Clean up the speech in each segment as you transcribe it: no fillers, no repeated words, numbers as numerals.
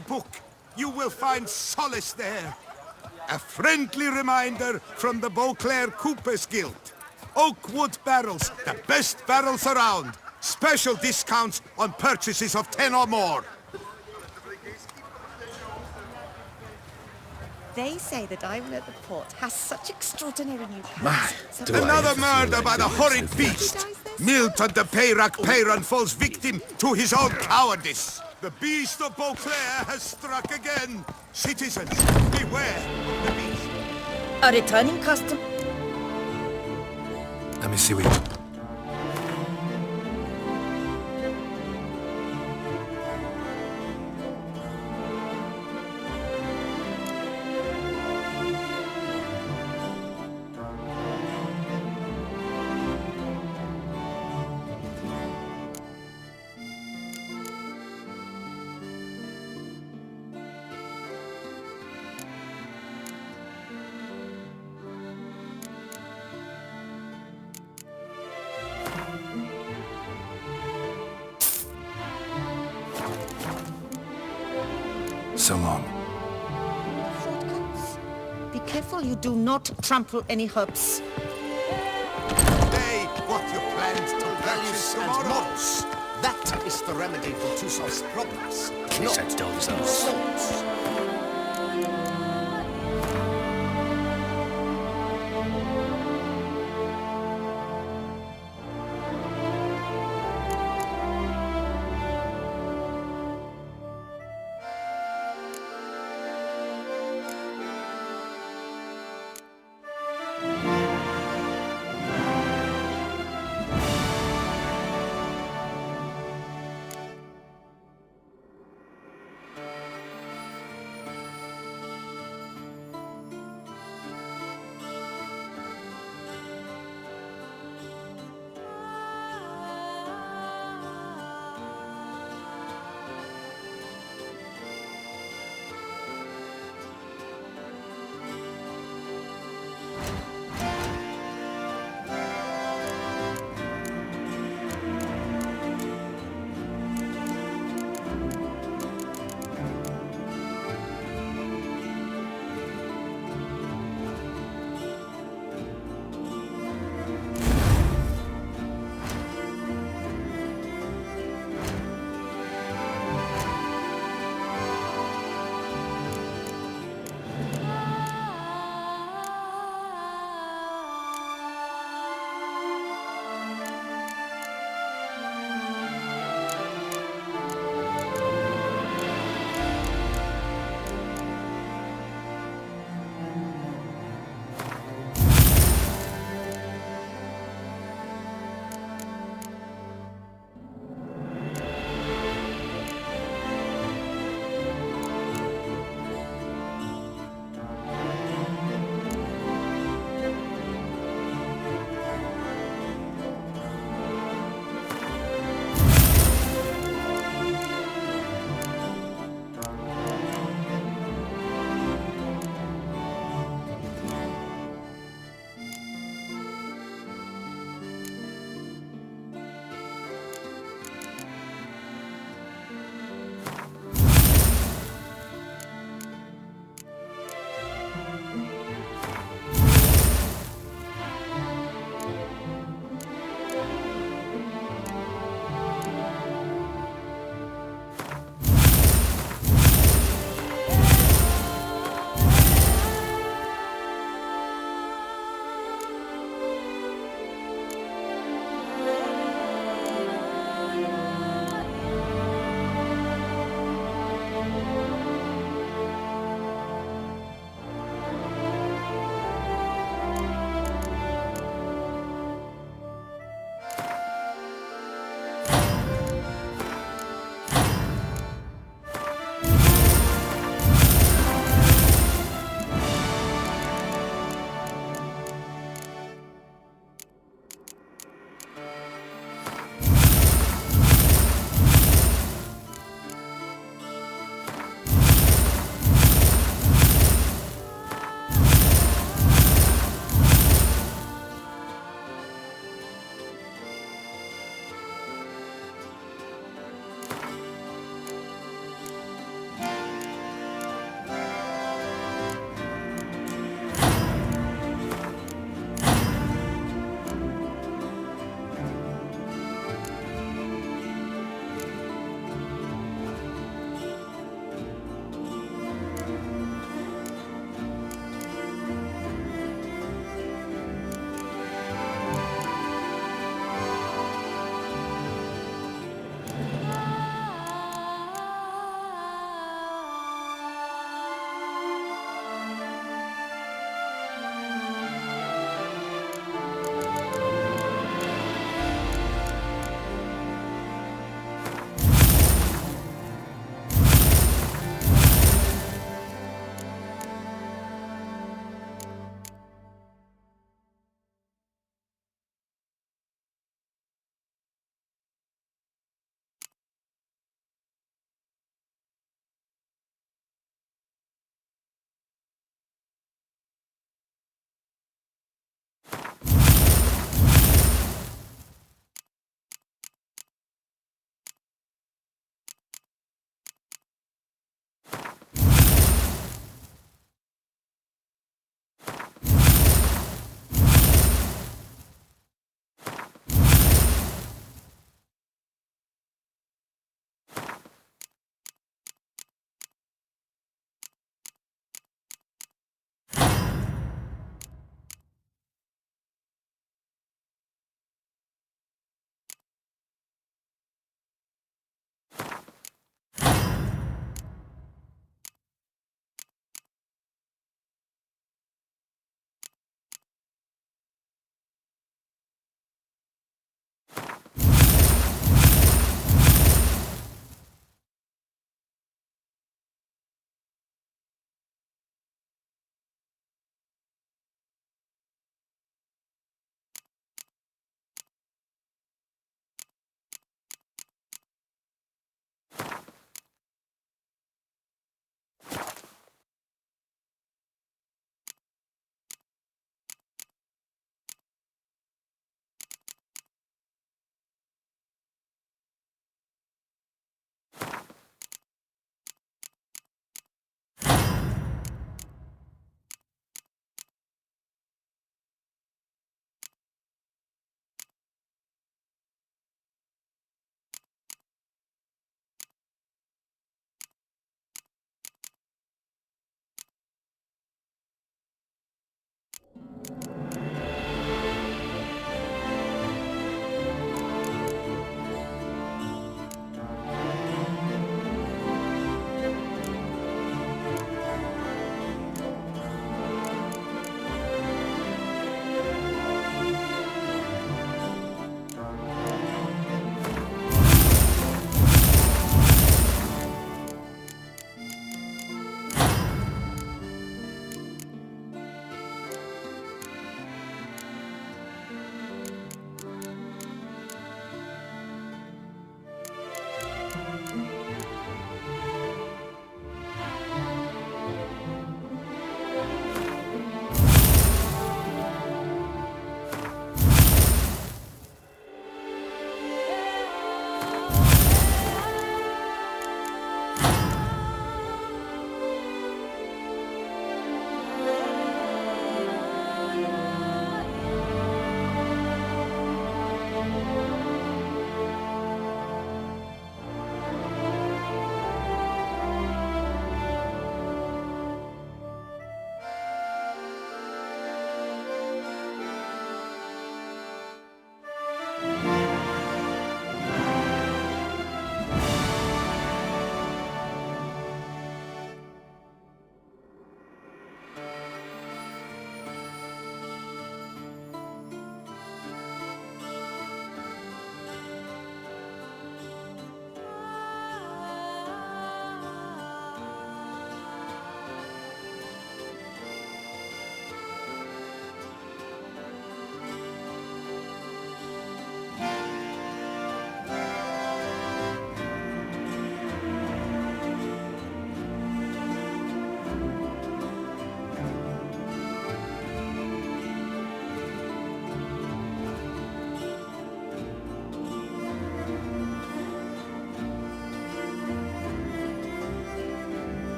book. You will find solace there. A friendly reminder from the Beauclair Coopers Guild. Oak wood barrels, the best barrels around. Special discounts on purchases of 10 or more. They say the diamond at the port has such extraordinary new My, colors. Another murder by the horrid beast. Milton the Peyrac Peyron falls victim to his own cowardice. The beast of Beauclair has struck again. Citizens, beware the beast. A returning custom. Let me see what you... So long. Shortcuts. Be careful you do not trample any herbs. Say what you planned to purchase tomorrow. Morals. That is the remedy for Tusov's problems. Not themselves. souls.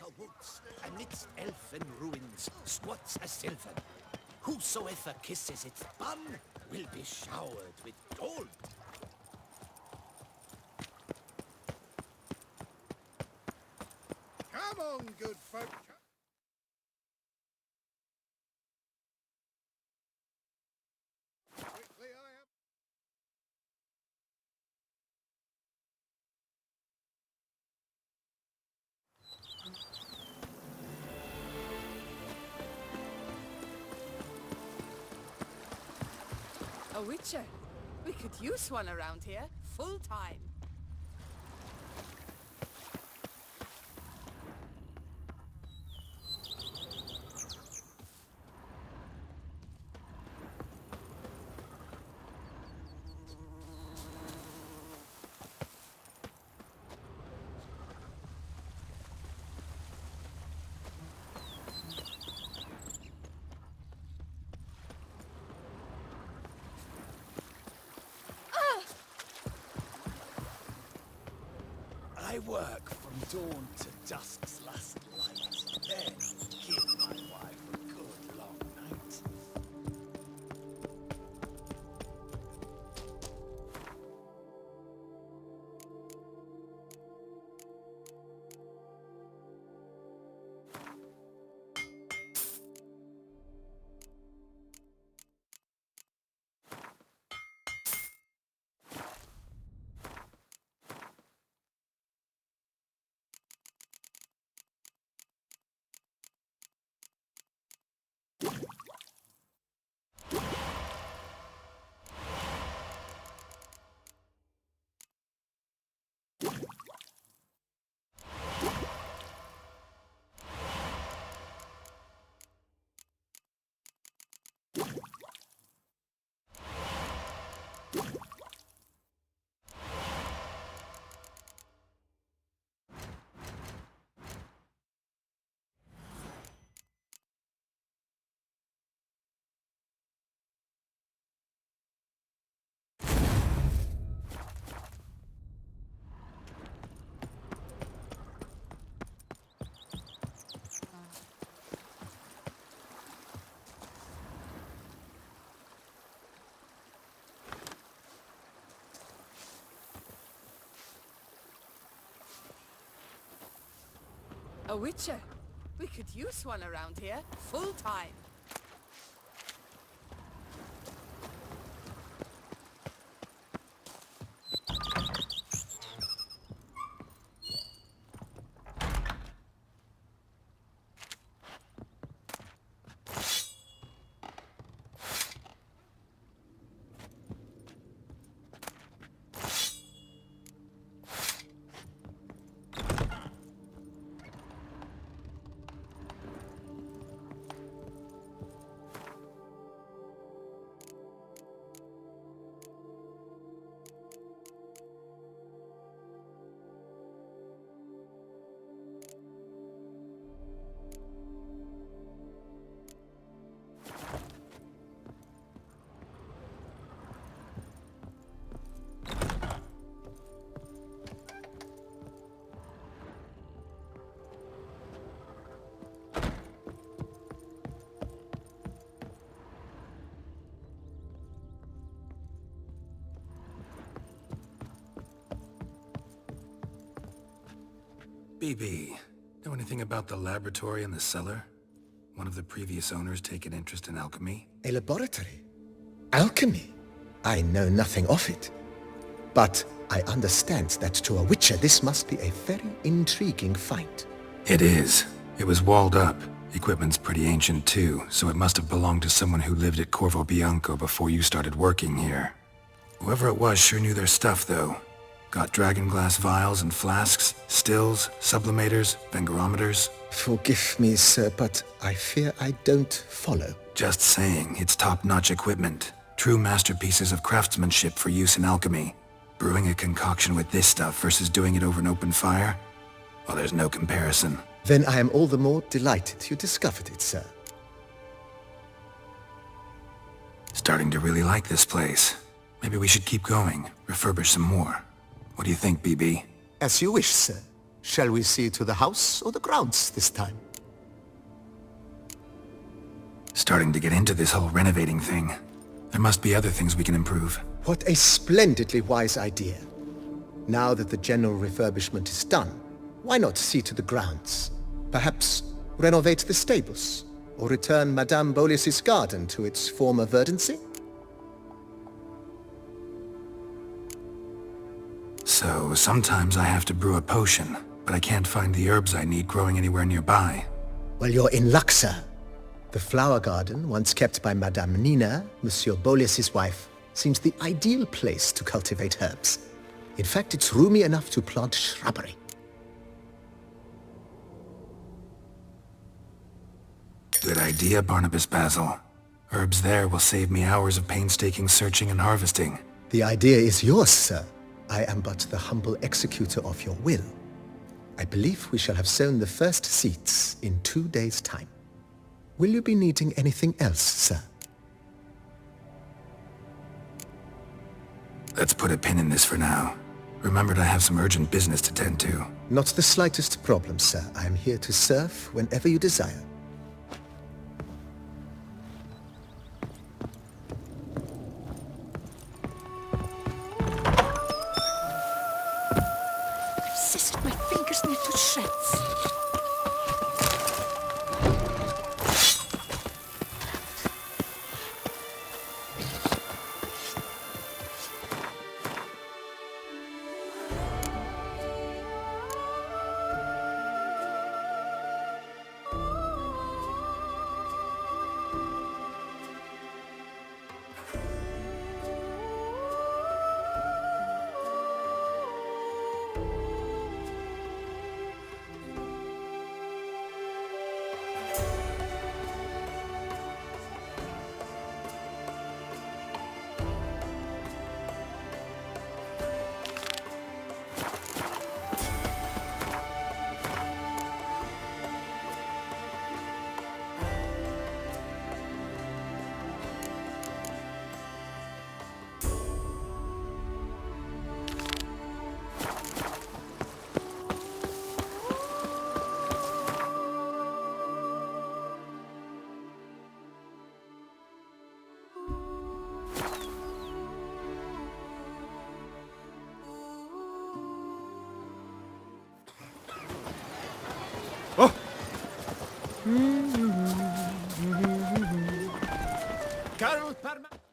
darker woods, amidst elfin ruins, squats a sylvan. Whosoever kisses its bum will be showered with gold. Come on, good folk. Quickly, I am. A witcher. We could use one around here, full time. I work from dawn to dusk's last light, then give my wife a good long night. A witcher. We could use one around here, full time. BB, know anything about the laboratory in the cellar? One of the previous owners take an interest in alchemy? A laboratory? Alchemy? I know nothing of it. But I understand that to a witcher this must be a very intriguing find. It is. It was walled up. Equipment's pretty ancient too, so it must have belonged to someone who lived at Corvo Bianco before you started working here. Whoever it was sure knew their stuff though. Got dragon glass vials and flasks, stills, sublimators, vengerometers. Forgive me, sir, but I fear I don't follow. Just saying, it's top-notch equipment. True masterpieces of craftsmanship for use in alchemy. Brewing a concoction with this stuff versus doing it over an open fire? Well, there's no comparison. Then I am all the more delighted you discovered it, sir. Starting to really like this place. Maybe we should keep going, refurbish some more. What do you think, BB? As you wish, sir. Shall we see to the house or the grounds this time? Starting to get into this whole renovating thing. There must be other things we can improve. What a splendidly wise idea. Now that the general refurbishment is done, why not see to the grounds? Perhaps renovate the stables, or return Madame Bolis's garden to its former verdancy? So, sometimes I have to brew a potion, but I can't find the herbs I need growing anywhere nearby. Well, you're in luck, sir. The flower garden, once kept by Madame Nina, Monsieur Bolis's wife, seems the ideal place to cultivate herbs. In fact, it's roomy enough to plant shrubbery. Good idea, Barnabas Basil. Herbs there will save me hours of painstaking searching and harvesting. The idea is yours, sir. I am but the humble executor of your will. I believe we shall have sown the first seeds in 2 days' time. Will you be needing anything else, sir? Let's put a pin in this for now. Remembered I have some urgent business to tend to. Not the slightest problem, sir. I am here to serve whenever you desire. Resist my fingers near to shreds.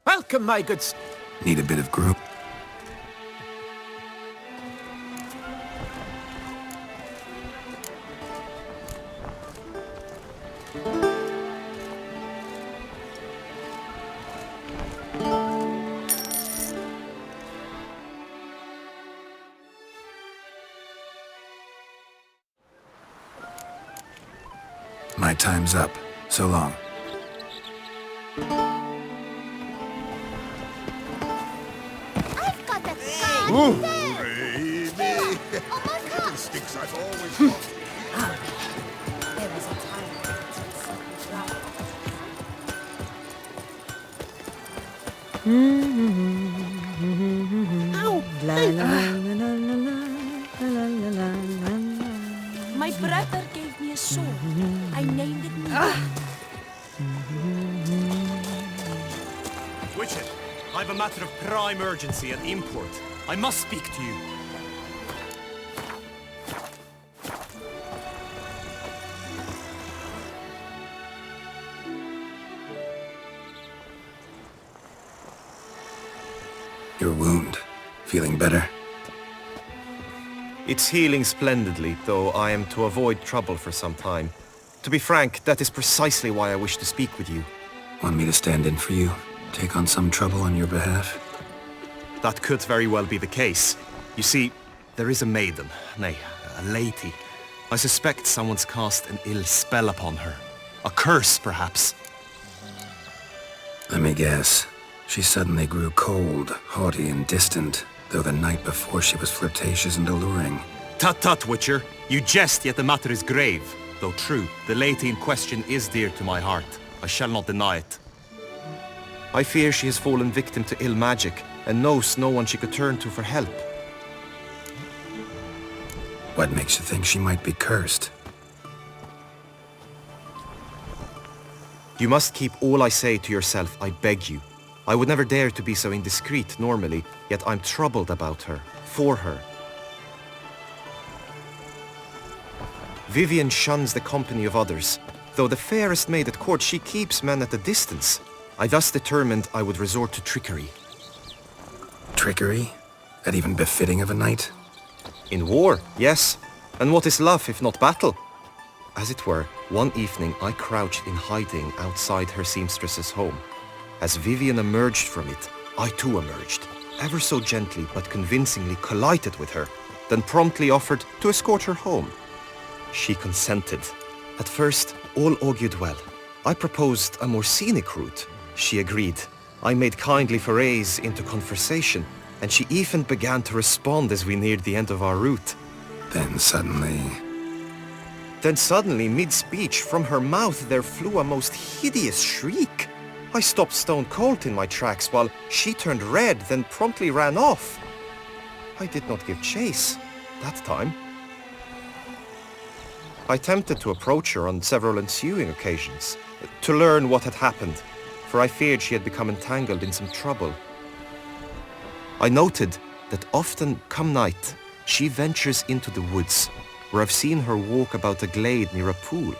Welcome, my good... Need a bit of groom. My time's up. So long. I've got that guy there! Oh my God! Sticks I've always wanted. There was a time when it was so dry. Ow! My brother gave me a sword. I named it Mia. Witcher, I've a matter of prime urgency and import. I must speak to you. Your wound. Feeling better? It's healing splendidly, though I am to avoid trouble for some time. To be frank, that is precisely why I wish to speak with you. Want me to stand in for you? Take on some trouble on your behalf? That could very well be the case. You see, there is a maiden, nay, a lady. I suspect someone's cast an ill spell upon her. A curse, perhaps. Let me guess. She suddenly grew cold, haughty, and distant, though the night before she was flirtatious and alluring. Tut tut, Witcher. You jest, yet the matter is grave. Though true, the lady in question is dear to my heart. I shall not deny it. I fear she has fallen victim to ill magic, and knows no one she could turn to for help. What makes you think she might be cursed? You must keep all I say to yourself, I beg you. I would never dare to be so indiscreet normally, yet I'm troubled about her, for her. Vivian shuns the company of others. Though the fairest maid at court, she keeps men at a distance. I thus determined I would resort to trickery. Trickery? That even befitting of a knight? In war, yes. And what is love if not battle? As it were, one evening I crouched in hiding outside her seamstress's home. As Vivian emerged from it, I too emerged, ever so gently but convincingly collided with her, then promptly offered to escort her home. She consented. At first, all augured well. I proposed a more scenic route. She agreed. I made kindly forays into conversation, and she even began to respond as we neared the end of our route. Then suddenly, mid-speech, from her mouth there flew a most hideous shriek. I stopped stone cold in my tracks while she turned red, then promptly ran off. I did not give chase that time. I attempted to approach her on several ensuing occasions, to learn what had happened, for I feared she had become entangled in some trouble. I noted that often, come night, she ventures into the woods, where I've seen her walk about a glade near a pool.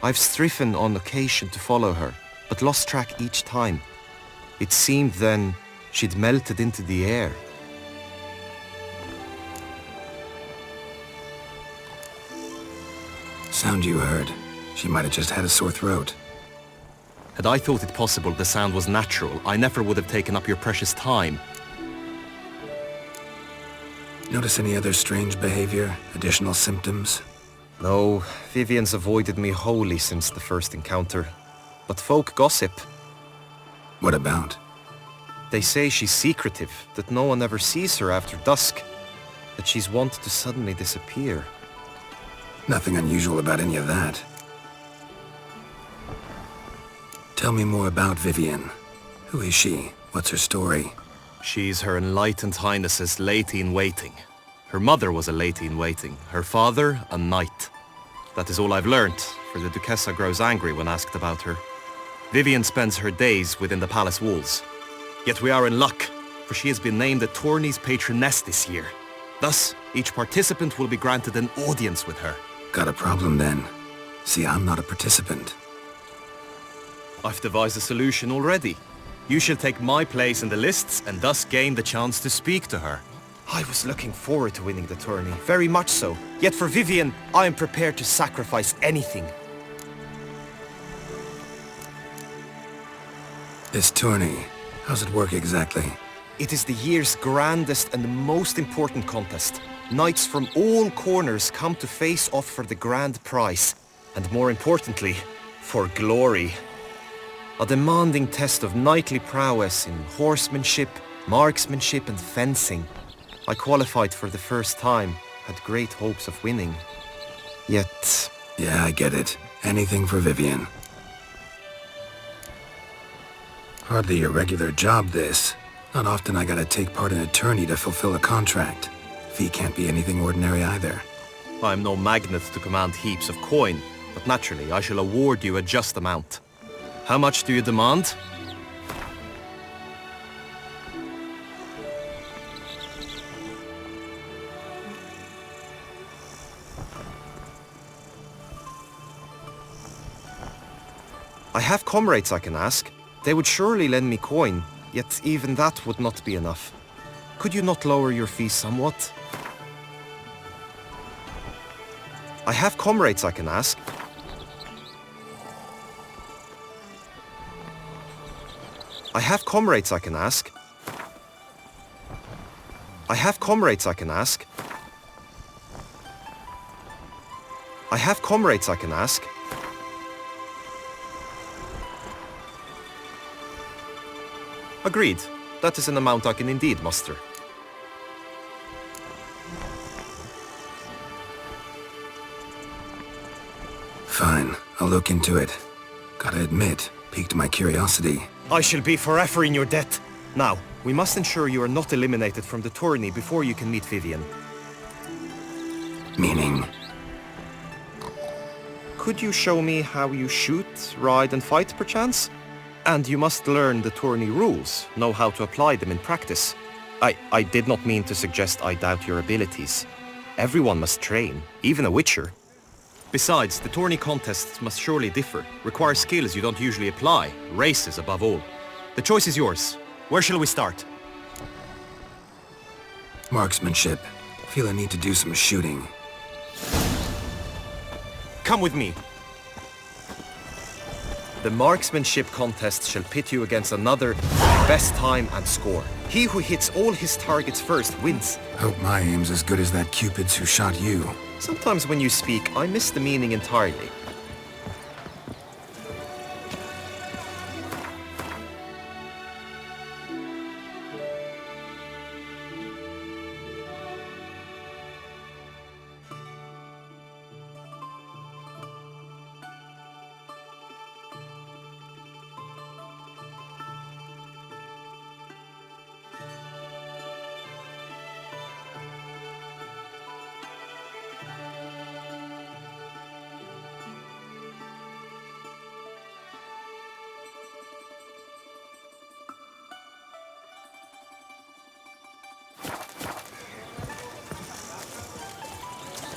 I've striven on occasion to follow her, but lost track each time. It seemed then she'd melted into the air. sound you heard. She might have just had a sore throat. Had I thought it possible the sound was natural, I never would have taken up your precious time. Notice any other strange behavior? Additional symptoms? No, Vivian's avoided me wholly since the first encounter. But folk gossip. What about? They say she's secretive, that no one ever sees her after dusk, that she's wont to suddenly disappear. Nothing unusual about any of that. Tell me more about Vivian. Who is she? What's her story? She's Her Enlightened Highness's lady-in-waiting. Her mother was a lady-in-waiting, her father a knight. That is all I've learnt, for the Duchessa grows angry when asked about her. Vivian spends her days within the palace walls. Yet we are in luck, for she has been named the tourney's patroness this year. Thus, each participant will be granted an audience with her. Got a problem then. See, I'm not a participant. I've devised a solution already. You shall take my place in the lists and thus gain the chance to speak to her. I was looking forward to winning the tourney, very much so. Yet for Vivian, I am prepared to sacrifice anything. This tourney, how's it work exactly? It is the year's grandest and most important contest. Knights from all corners come to face off for the grand prize. And more importantly, for glory. A demanding test of knightly prowess in horsemanship, marksmanship and fencing. I qualified for the first time, had great hopes of winning. Yet... Yeah, I get it. Anything for Vivian. Hardly a regular job, this. Not often I gotta take part in a tourney to fulfill a contract. Fee can't be anything ordinary either. I'm no magnet to command heaps of coin, but naturally I shall award you a just amount. How much do you demand? I have comrades I can ask. They would surely lend me coin, yet even that would not be enough. Could you not lower your fee somewhat? I have comrades I can ask. I have comrades I can ask. I have comrades I can ask. I have comrades I can ask. Agreed. That is an amount I can indeed muster. Fine, I'll look into it. Gotta admit, piqued my curiosity. I shall be forever in your debt. Now, we must ensure you are not eliminated from the tourney before you can meet Vivian. Meaning? Could you show me how you shoot, ride and fight, perchance? And you must learn the tourney rules, know how to apply them in practice. I did not mean to suggest I doubt your abilities. Everyone must train, even a witcher. Besides, the tourney contests must surely differ, require skills you don't usually apply, races above all. The choice is yours. Where shall we start? Marksmanship. Feel I need to do some shooting. Come with me. The marksmanship contest shall pit you against another best time and score. He who hits all his targets first wins. Hope my aim's as good as that Cupid's who shot you. Sometimes when you speak, I miss the meaning entirely.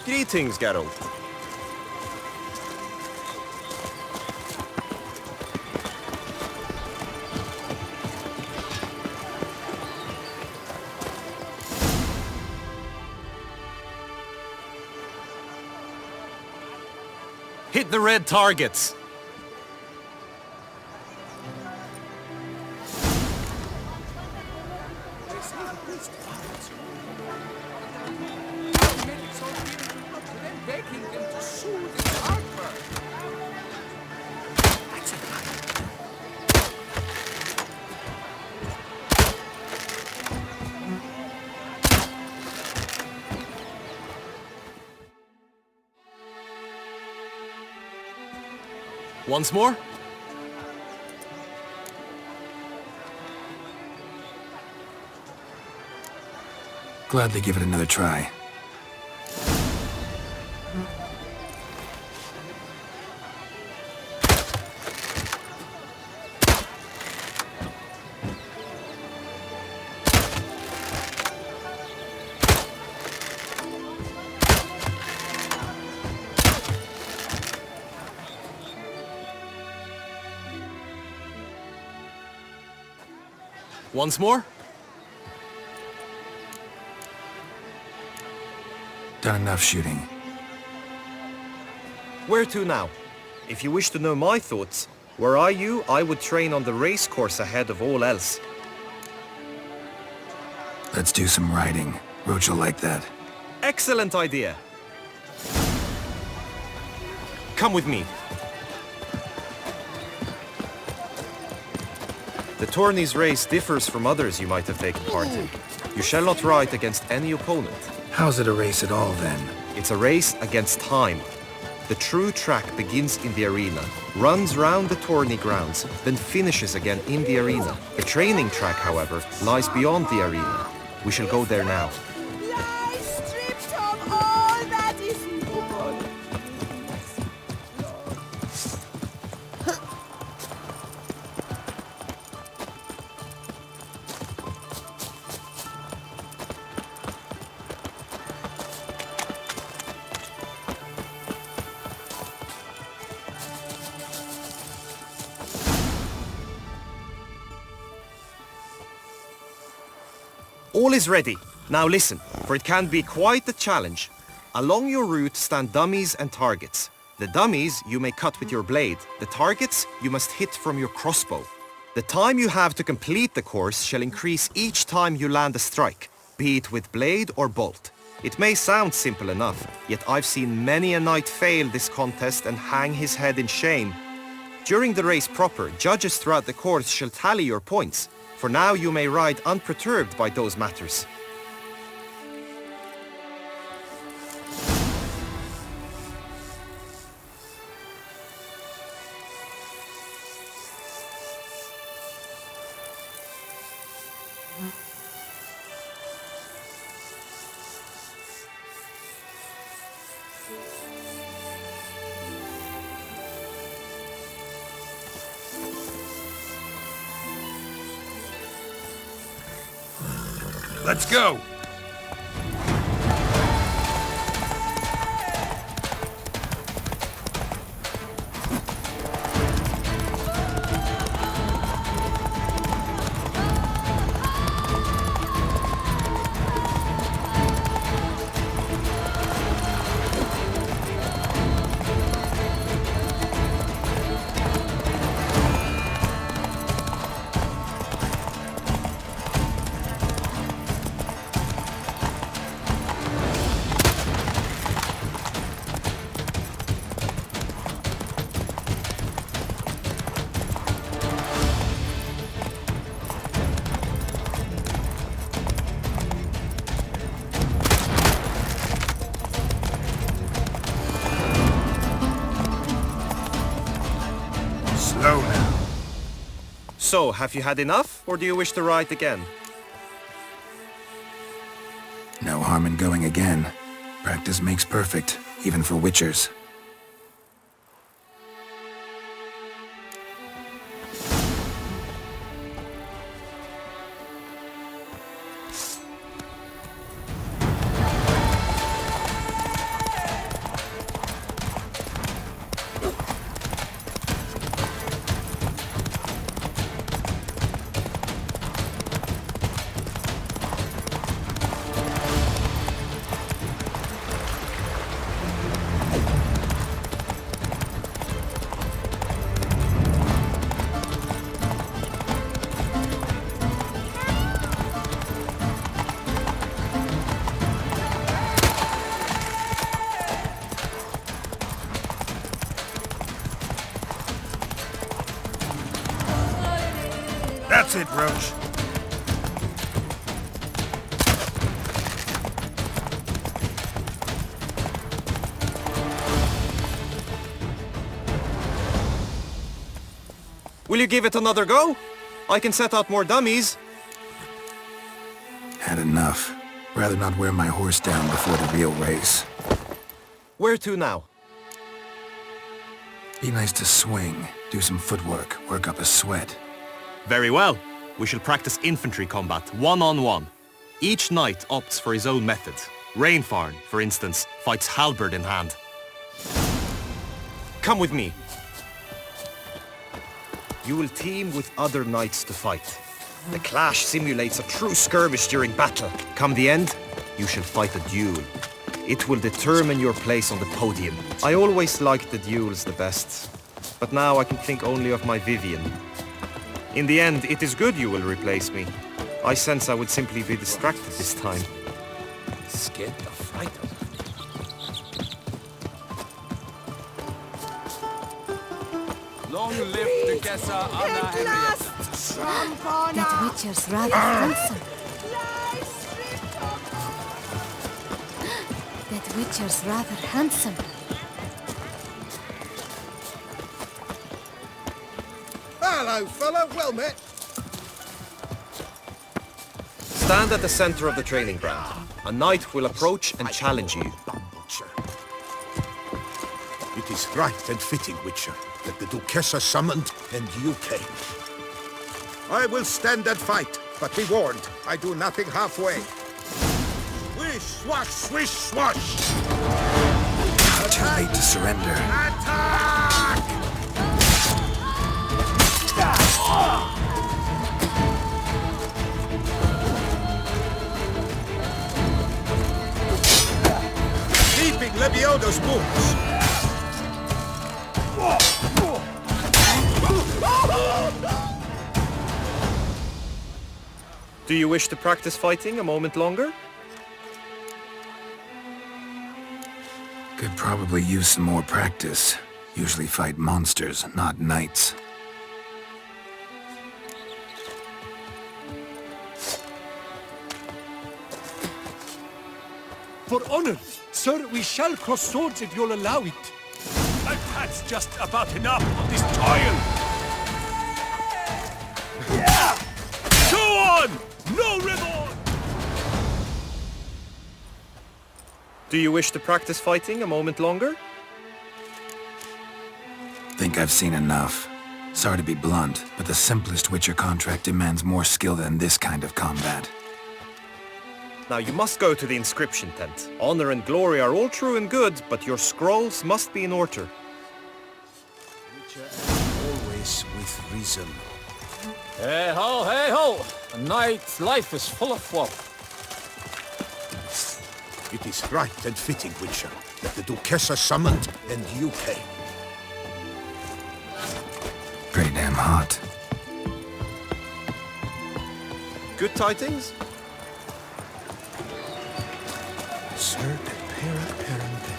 Greetings, Geralt. Hit the red targets! Begging them to soothe his heartburn. Once more? Gladly give it another try. Once more? Done enough shooting. Where to now? If you wish to know my thoughts, were I you, I would train on the race course ahead of all else. Let's do some riding. Roach will like that. Excellent idea! Come with me. The tourney's race differs from others you might have taken part in. You shall not ride against any opponent. How's it a race at all, then? It's a race against time. The true track begins in the arena, runs round the tourney grounds, then finishes again in the arena. The training track, however, lies beyond the arena. We shall go there now. Lie stripped of all that is good. All is ready. Now listen, for it can be quite a challenge. Along your route stand dummies and targets. The dummies you may cut with your blade. The targets you must hit from your crossbow. The time you have to complete the course shall increase each time you land a strike, be it with blade or bolt. It may sound simple enough, yet I've seen many a knight fail this contest and hang his head in shame. During the race proper, judges throughout the course shall tally your points. For now you may ride unperturbed by those matters. Let's go! Slow now. So, have you had enough, or do you wish to ride again? No harm in going again. Practice makes perfect, even for witchers. That's it, Roach. Will you give it another go? I can set out more dummies. Had enough. Rather not wear my horse down before the real race. Where to now? Be nice to swing, do some footwork, work up a sweat. Very well. We shall practice infantry combat, one-on-one. Each knight opts for his own method. Rainfarn, for instance, fights halberd in hand. Come with me. You will team with other knights to fight. The clash simulates a true skirmish during battle. Come the end, you shall fight a duel. It will determine your place on the podium. I always liked the duels the best, but now I can think only of my Vivian. In the end, it is good you will replace me. I sense I would simply be distracted this time. Scared the fright out of me. Long live the Kessa Anna Henrietta. That witcher's rather handsome. That witcher's rather handsome. Hello, fella. Well met. Stand at the center of the training ground. A knight will approach and challenge you. Witcher. It is right and fitting, Witcher, that the Duchessa summoned and you came. I will stand and fight, but be warned, I do nothing halfway. Swish, swash, swish, swash! Too late to surrender. Attack! Keeping Lebioda's wounds. Do you wish to practice fighting a moment longer? Could probably use some more practice. Usually fight monsters, not knights. For honor, sir, we shall cross swords if you'll allow it. I've had just about enough of this toil. Go on! No remorse! Do you wish to practice fighting a moment longer? Think I've seen enough. Sorry to be blunt, but the simplest Witcher contract demands more skill than this kind of combat. Now you must go to the inscription tent. Honor and glory are all true and good, but your scrolls must be in order. Always with reason. Hey ho, hey ho! A knight's life is full of woe. It is right and fitting, Witcher, that the Duchessa summoned and you came. Pretty damn hot. Good tidings? Sir, pera perende.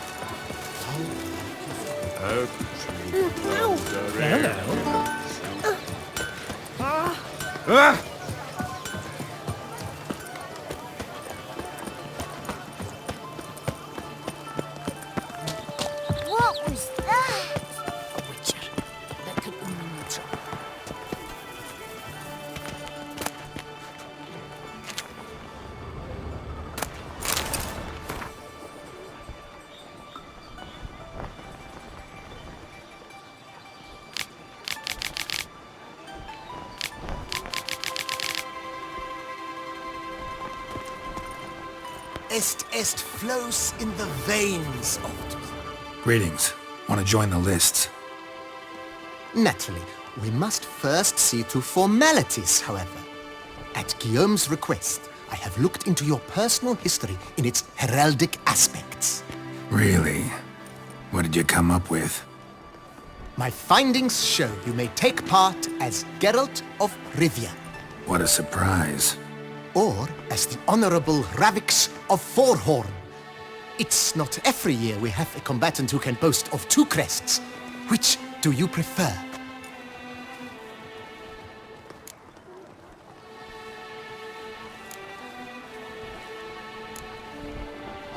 What was that? A witcher. That could only mean trouble. Est flows in the veins of... Greetings. Want to join the lists? Naturally, we must first see to formalities, however. At Guillaume's request, I have looked into your personal history in its heraldic aspects. Really? What did you come up with? My findings show you may take part as Geralt of Rivia, What a surprise. or as the Honorable Ravix of Forhorn. It's not every year we have a combatant who can boast of 2 crests. Which do you prefer?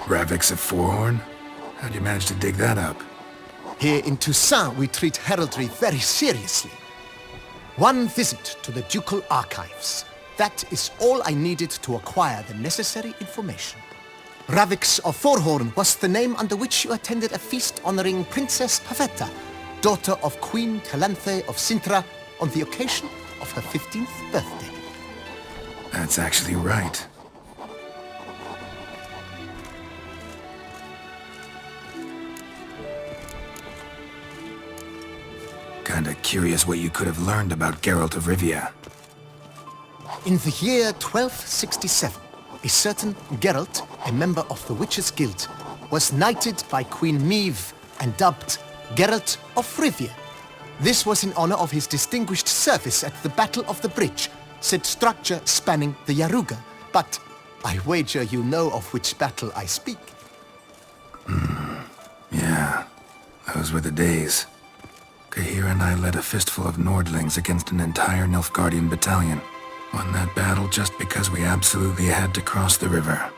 Ravix of Forhorn? How'd you manage to dig that up? Here in Toussaint, we treat heraldry very seriously. One visit to the Ducal Archives. That is all I needed to acquire the necessary information. Ravix of Forhorn was the name under which you attended a feast honoring Princess Pavetta, daughter of Queen Calanthe of Sintra, on the occasion of her 15th birthday. That's actually right. Kinda curious what you could have learned about Geralt of Rivia. In the year 1267, a certain Geralt, a member of the Witches' Guild, was knighted by Queen Meve and dubbed Geralt of Rivia. This was in honor of his distinguished service at the Battle of the Bridge, said structure spanning the Yaruga. But I wager you know of which battle I speak. Yeah, those were the days. Kahir and I led a fistful of Nordlings against an entire Nilfgaardian battalion. Won that battle just because we absolutely had to cross the river.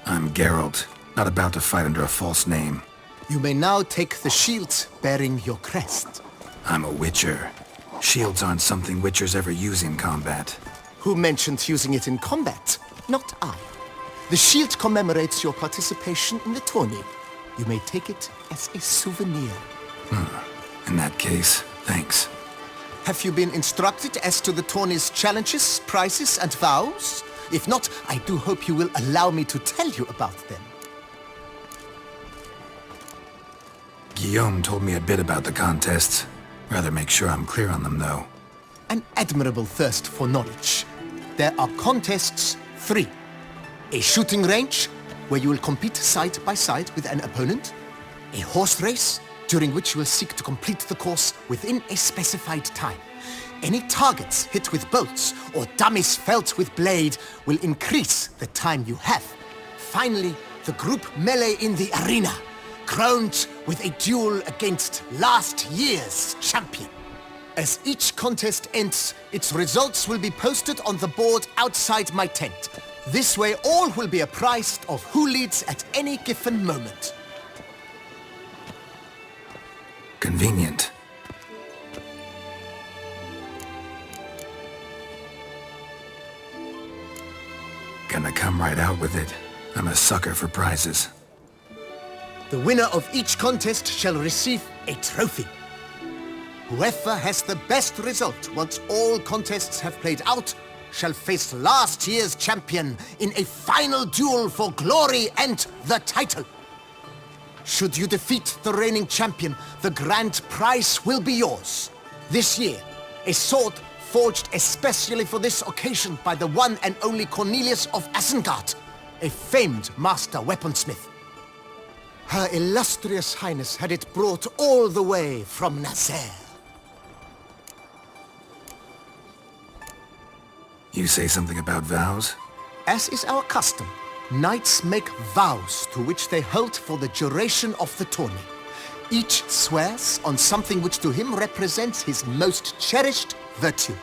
I'm Geralt, not about to fight under a false name. You may now take the shield bearing your crest. I'm a witcher. Shields aren't something witchers ever use in combat. Who mentioned using it in combat? Not I. The shield commemorates your participation in the tourney. You may take it as a souvenir. In that case, thanks. Have you been instructed as to the tourney's challenges, prizes, and vows? If not, I do hope you will allow me to tell you about them. Guillaume told me a bit about the contests. Rather make sure I'm clear on them, though. An admirable thirst for knowledge. There are contests 3. A shooting range, where you will compete side by side with an opponent. A horse race, during which you will seek to complete the course within a specified time. Any targets hit with bolts or dummies felt with blade will increase the time you have. Finally, the group melee in the arena, crowned with a duel against last year's champion. As each contest ends, its results will be posted on the board outside my tent. This way all will be apprised of who leads at any given moment. Convenient. Gonna come right out with it. I'm a sucker for prizes. The winner of each contest shall receive a trophy. Whoever has the best result once all contests have played out shall face last year's champion in a final duel for glory and the title. Should you defeat the reigning champion, the grand prize will be yours. This year, a sword forged especially for this occasion by the one and only Cornelius of Isengard, a famed master weaponsmith. Her illustrious highness had it brought all the way from Nazaire. You say something about vows? As is our custom, knights make vows to which they hold for the duration of the tourney. Each swears on something which to him represents his most cherished virtue.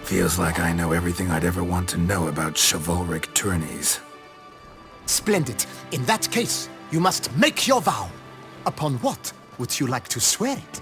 Feels like I know everything I'd ever want to know about chivalric tourneys. Splendid. In that case, you must make your vow. Upon what would you like to swear it?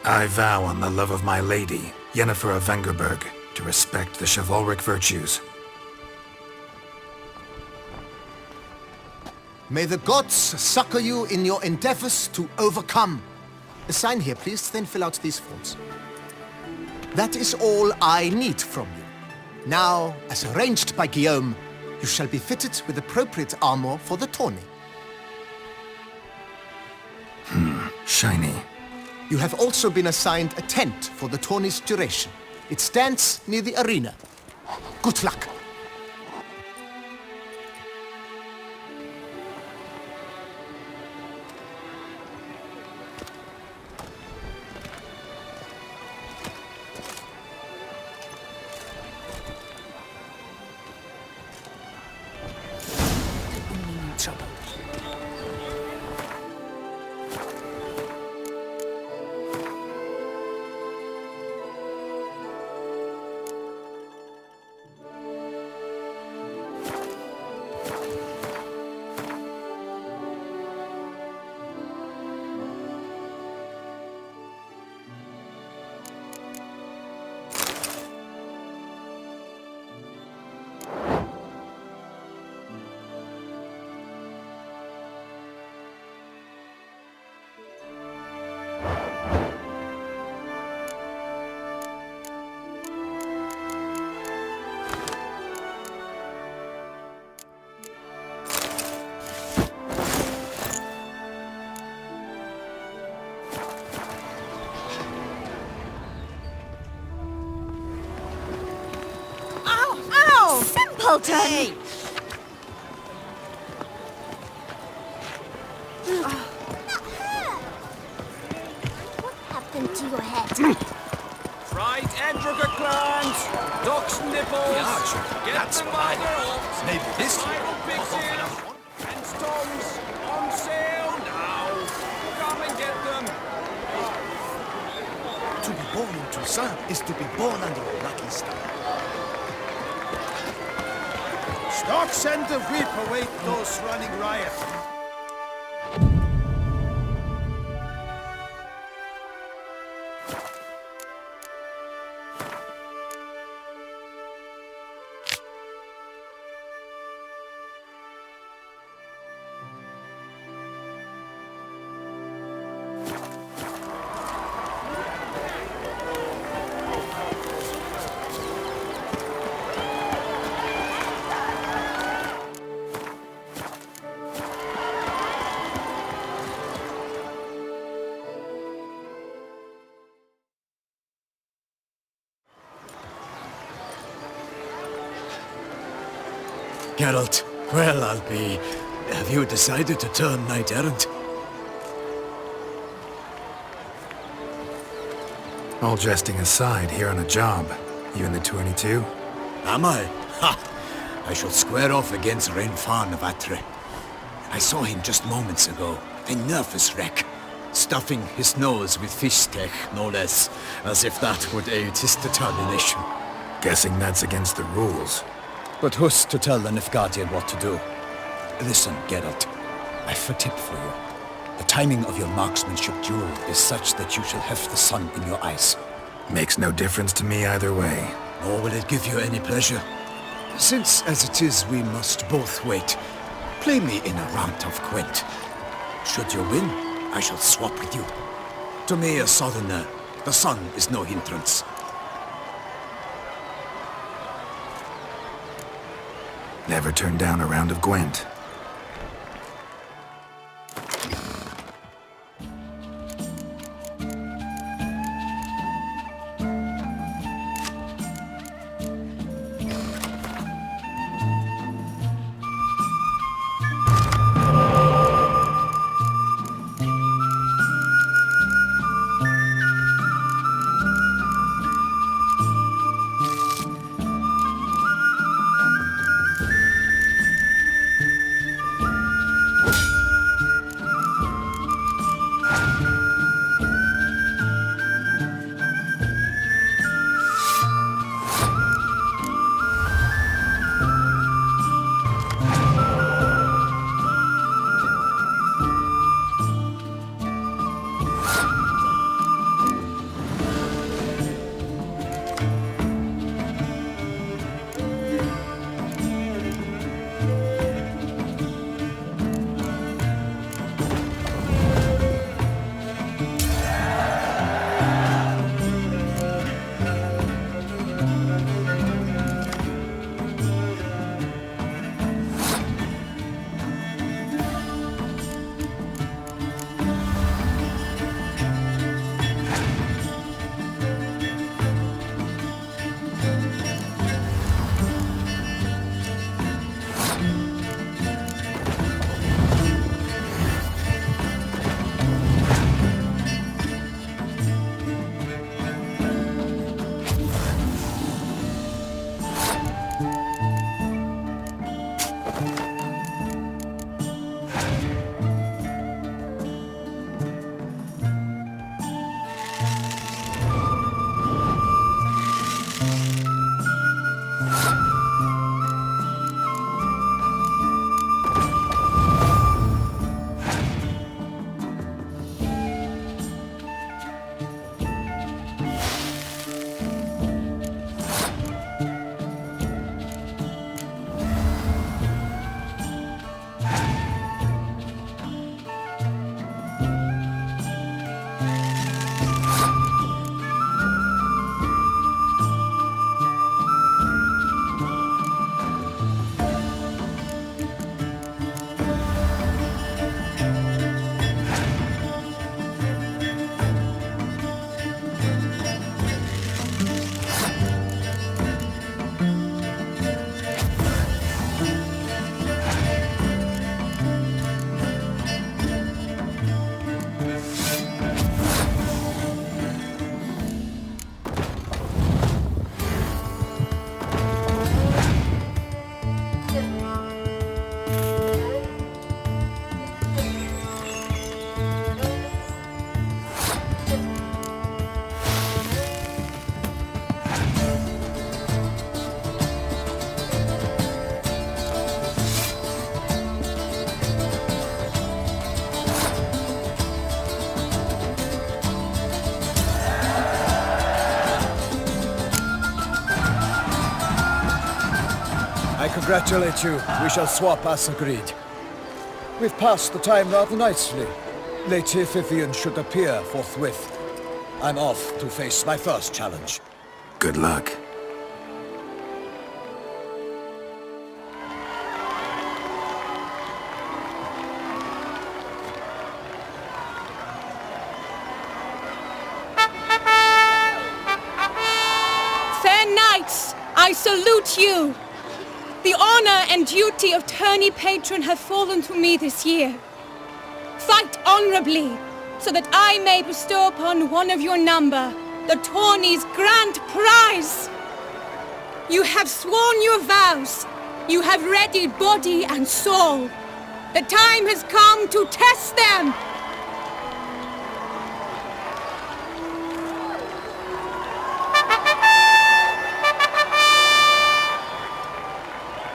I vow on the love of my lady, Yennefer of Vengerberg, to respect the chivalric virtues. May the gods succor you in your endeavors to overcome. Sign here, please, then fill out these forms. That is all I need from you. Now, as arranged by Guillaume, you shall be fitted with appropriate armor for the tourney. Shiny. You have also been assigned a tent for the tourney's duration. It stands near the arena. Good luck. Simpleton! Hey. What happened to your head? Right, Endricker clans! Ducks nipples! The archer. Get That's them what by I their want. hooks! Maybe this Final year. pixies! And stones! On sale now! Come and get them! To be born in Toussaint is to be born under a lucky star. Stocks and the whip await those running riot. Geralt, well, I'll be... Have you decided to turn knight-errant? All jesting aside, here on a job. You in the 22? Am I? Ha! I shall square off against Renfan of Atre. I saw him just moments ago. A nervous wreck. Stuffing his nose with fish steak, no less. As if that would aid his determination. Guessing that's against the rules. But who's to tell the Nilfgaardian what to do? Listen, Geralt. I've a tip for you. The timing of your marksmanship duel is such that you shall have the sun in your eyes. Makes no difference to me either way. Nor will it give you any pleasure. Since, as it is, we must both wait, play me in a round of Gwent. Should you win, I shall swap with you. To me, a southerner, the sun is no hindrance. Never turned down a round of Gwent. congratulate you. We shall swap as agreed. We've passed the time rather nicely. Lady Vivian should appear forthwith. I'm off to face my first challenge. Good luck. I salute you! The honor and duty of tourney patron have fallen to me this year. Fight honorably, so that I may bestow upon one of your number the tourney's grand prize! You have sworn your vows. You have readied body and soul. The time has come to test them!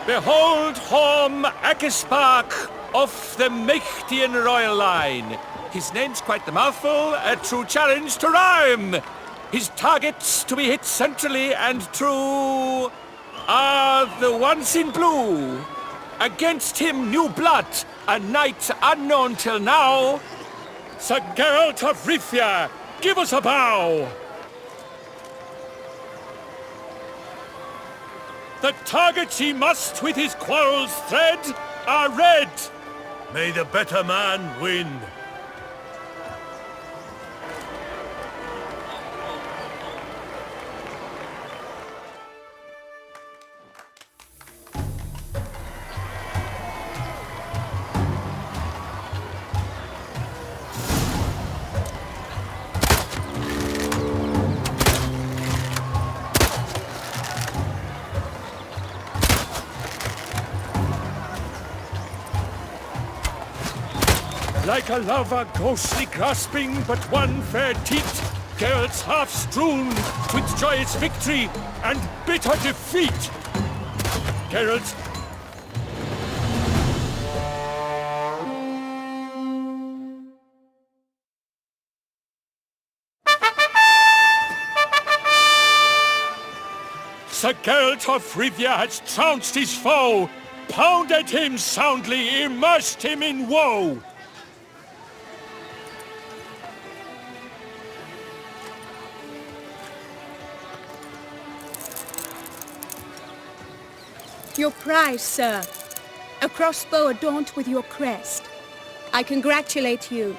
Behold Horm Akispark of the Mechtian royal line. His name's quite the mouthful, a true challenge to rhyme. His targets to be hit centrally and true are the ones in blue. Against him new blood, a knight unknown till now. Sir Geralt of Rivia, give us a bow. The targets he must with his quarrels thread are red. May the better man win. Like a lover ghostly grasping but one fair teat, Geralt's half strewn with joyous victory and bitter defeat. Geralt. Sir Geralt of Rivia has trounced his foe, pounded him soundly, immersed him in woe. Your prize, sir. A crossbow adorned with your crest. I congratulate you.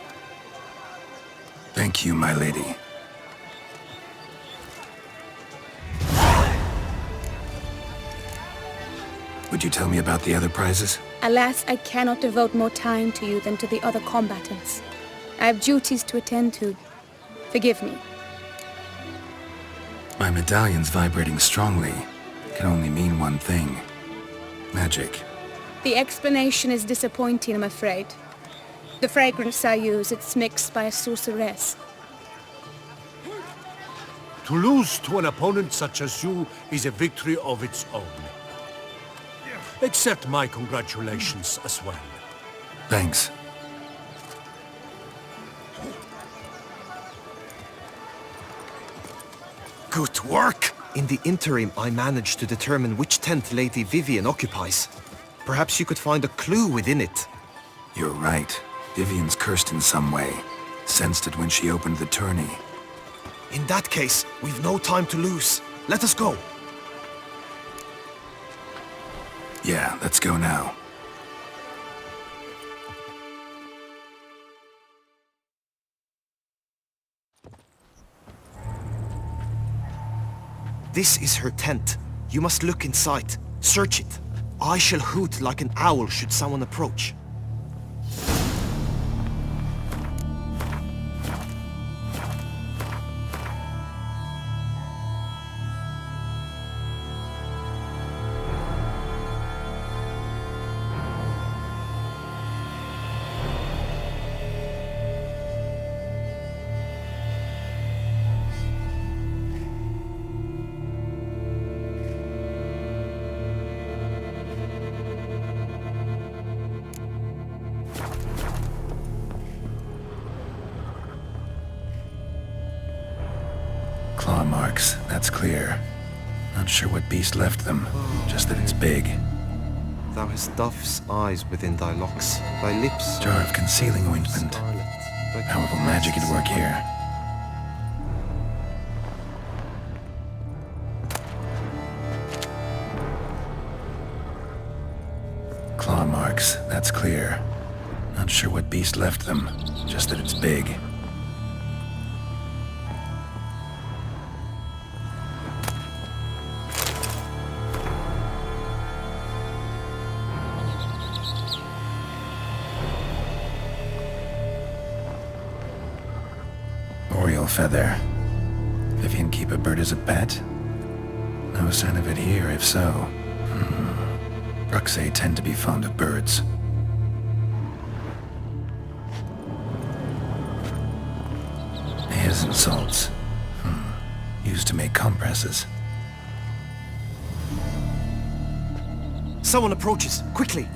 Thank you, my lady. Would you tell me about the other prizes? Alas, I cannot devote more time to you than to the other combatants. I have duties to attend to. Forgive me. My medallion's vibrating strongly. Can only mean one thing. Magic. The explanation is disappointing, I'm afraid. The fragrance I use, it's mixed by a sorceress. To lose to an opponent such as you is a victory of its own. Accept my congratulations as well. Thanks. Good work! In the interim, I managed to determine which tent Lady Vivian occupies. Perhaps you could find a clue within it. You're right. Vivian's cursed in some way. Sensed it when she opened the tourney. In that case, we've no time to lose. Let us go. Yeah, let's go now. This is her tent. You must look inside. Search it. I shall hoot like an owl should someone approach. Claw marks, that's clear. Not sure what beast left them, just that it's big. Thou hast dove's eyes within thy locks, thy lips... Jar of concealing ointment. Powerful magic at work here. Claw marks, that's clear. Not sure what beast left them, just that it's big. Oriole feather. Vivian keep a bird as a pet? No sign of it here, if so. Bruxay tend to be fond of birds. Hairs and salts. Used to make compresses. Someone approaches, quickly!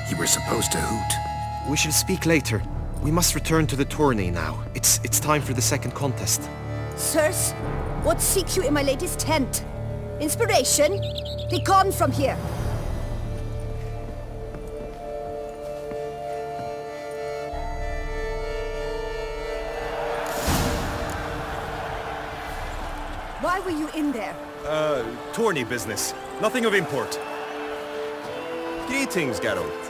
You were supposed to hoot. We shall speak later. We must return to the tourney now. It's time for the second contest. Sirs, what seek you in my lady's tent? Inspiration? Be gone from here! Why were you in there? Tourney business. Nothing of import. Greetings, Geralt.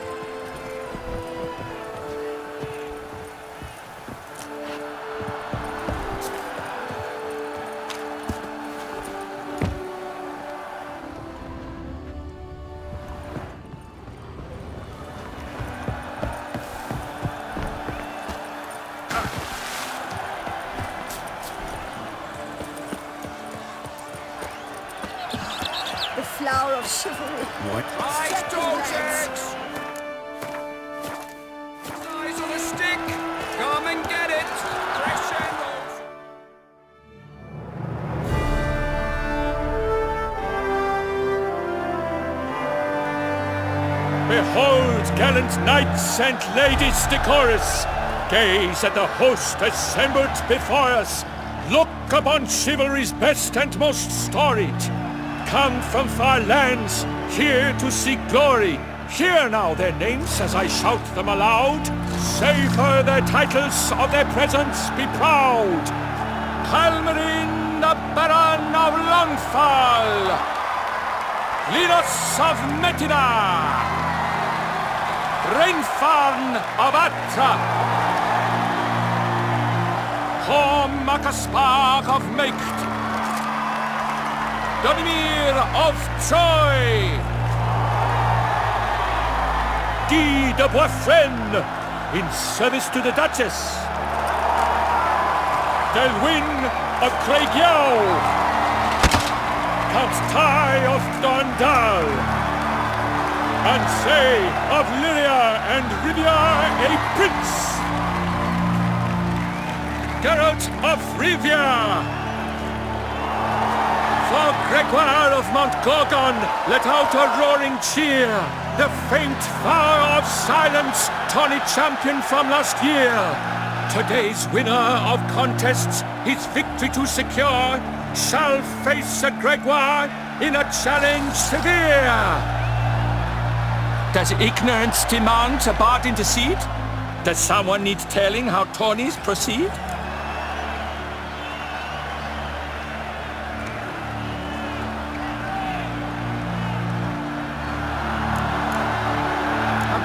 The flower of chivalry. What? Eyes, dogs! Eyes on a stick! Come and get it! Crescendos! Behold, gallant knights and ladies decorous! Gaze at the host assembled before us! Look upon chivalry's best and most storied! Come from far lands, here to seek glory. Hear now their names as I shout them aloud. Savor their titles, of their presence be proud. Halmarin, the Baron of Longfall. Linus of Metina. Rainfarn of Atra. Horm Akaspar of Meikt. Donimir of Troy! Guy de Boisfren, in service to the Duchess! Delwyn of Craigyau! Count Tai of Dondal! Ansay of Lyria and Rivia a prince! Geralt of Rivia! For Gregoire of Mount Gorgon, let out a roaring cheer. The faint vow of silence, tourney champion from last year. Today's winner of contests, his victory to secure, shall face a Gregoire in a challenge severe. Does ignorance demand a bard intercede? Does someone need telling how tourneys proceed?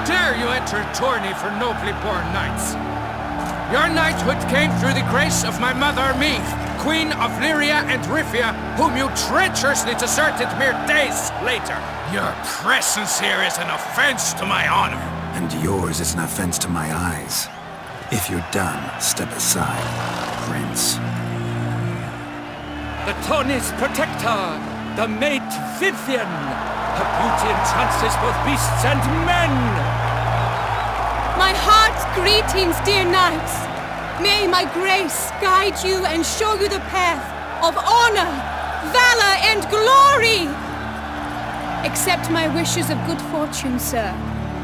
Dare you enter a tourney for nobly born knights? Your knighthood came through the grace of my mother Meath, Queen of Lyria and Rivia, whom you treacherously deserted mere days later. Your presence here is an offense to my honor. And yours is an offense to my eyes. If you're done, step aside, Prince. The tourney's protector, the mate Vivian. Her beauty entrances both beasts and men. My heart's greetings, dear knights. May my grace guide you and show you the path of honor, valor, and glory. Accept my wishes of good fortune, sir,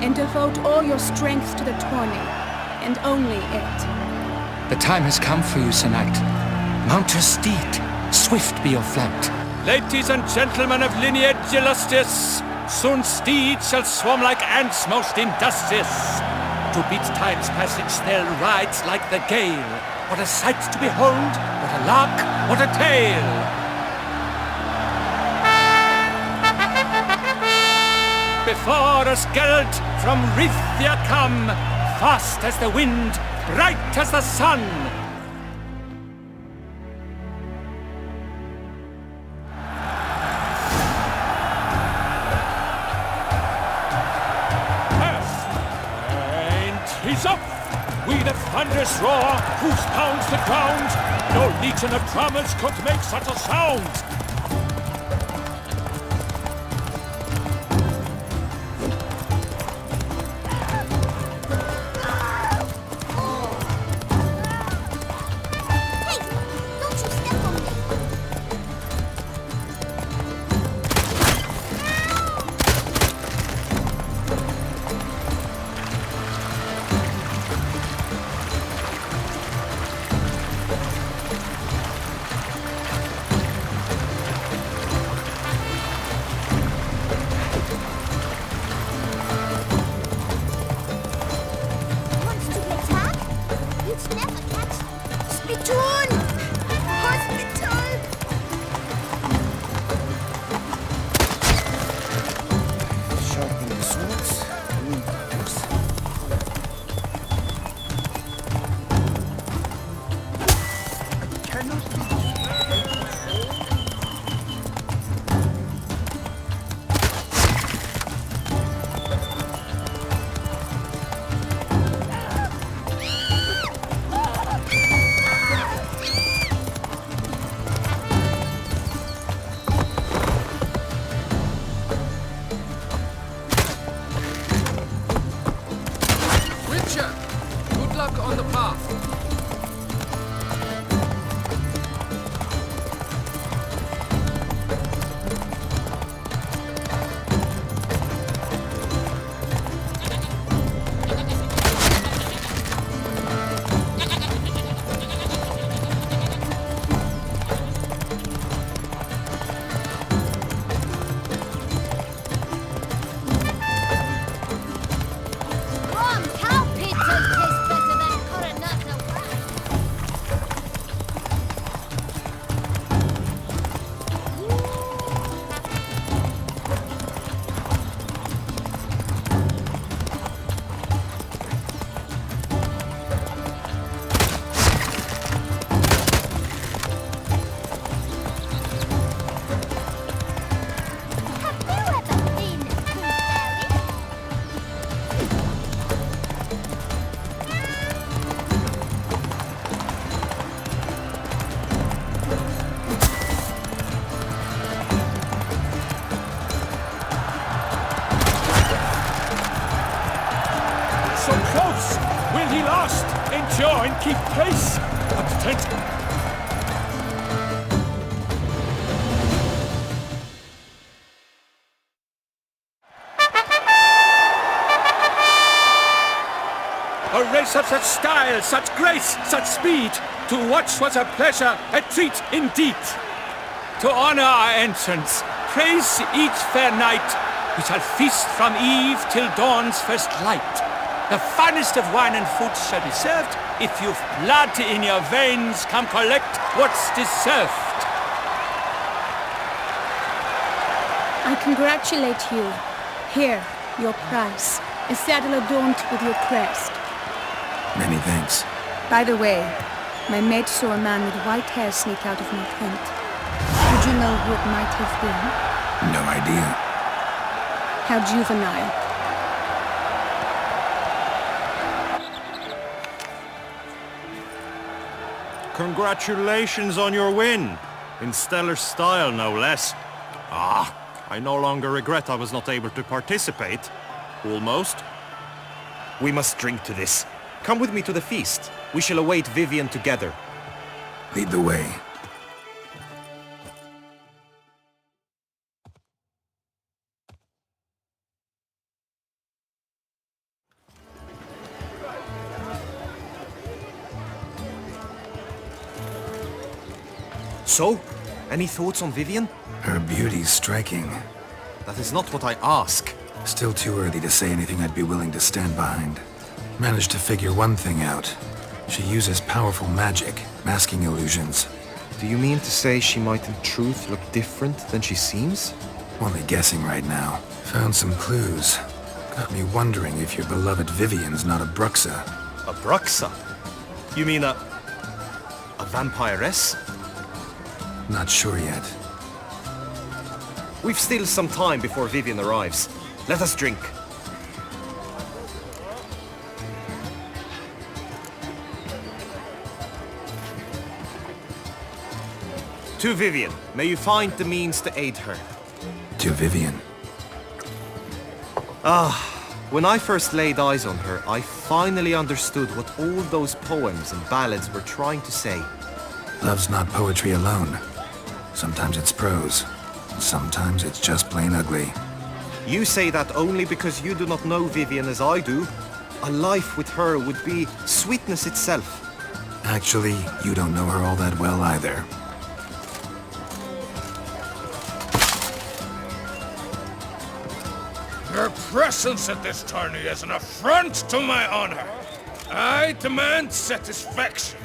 and devote all your strength to the tourney, and only it. The time has come for you, Sir Knight. Mount your steed. Swift be your flight. Ladies and gentlemen of lineage illustrious, soon steeds shall swarm like ants most industrious. To beat time's passage they'll ride like the gale. What a sight to behold, what a lark, what a tale! Before us Geralt from Rivia come, fast as the wind, bright as the sun. He's up! We the thunderous roar, whose pounds the ground. No legion of drummers could make such a sound. Good luck on the path. Endure and keep pace. Attention. A race of such style, such grace, such speed. To watch was a pleasure, a treat indeed. To honor our entrance, praise each fair knight. We shall feast from eve till dawn's first light. The finest of wine and food shall be served. If you've blood in your veins, come collect what's deserved. I congratulate you. Here, your prize. A saddle adorned with your crest. Many thanks. By the way, my maid saw a man with white hair sneak out of my tent. Would you know who it might have been? No idea. How juvenile. Congratulations on your win. In stellar style, no less. Ah, I no longer regret I was not able to participate. Almost. We must drink to this. Come with me to the feast. We shall await Vivian together. Lead the way. So, any thoughts on Vivian? Her beauty's striking. That is not what I ask. Still too early to say anything I'd be willing to stand behind. Managed to figure one thing out. She uses powerful magic, masking illusions. Do you mean to say she might in truth look different than she seems? Only guessing right now. Found some clues. Got me wondering if your beloved Vivian's not a Bruxa. A Bruxa? You mean a vampiress? Not sure yet. We've still some time before Vivian arrives. Let us drink. To Vivian, may you find the means to aid her. To Vivian. When I first laid eyes on her, I finally understood what all those poems and ballads were trying to say. Love's not poetry alone. Sometimes it's prose. Sometimes it's just plain ugly. You say that only because you do not know Vivian as I do. A life with her would be sweetness itself. Actually, you don't know her all that well either. Your presence at this tourney is an affront to my honor. I demand satisfaction.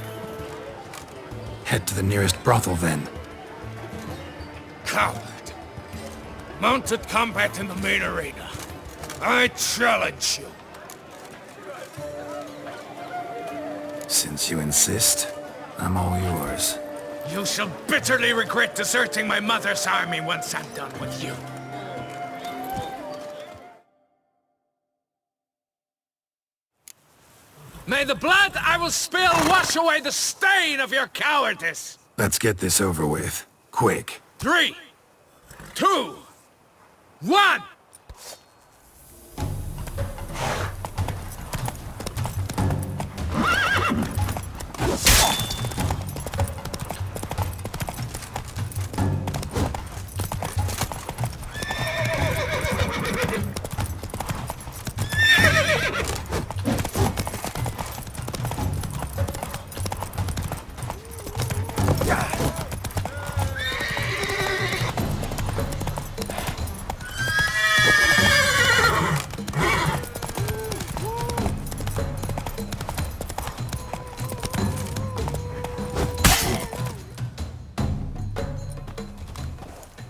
Head to the nearest brothel then. Coward. Mounted combat in the main arena. I challenge you. Since you insist, I'm all yours. You shall bitterly regret deserting my mother's army once I'm done with you. May the blood I will spill wash away the stain of your cowardice! Let's get this over with. Quick. 3, 2, 1!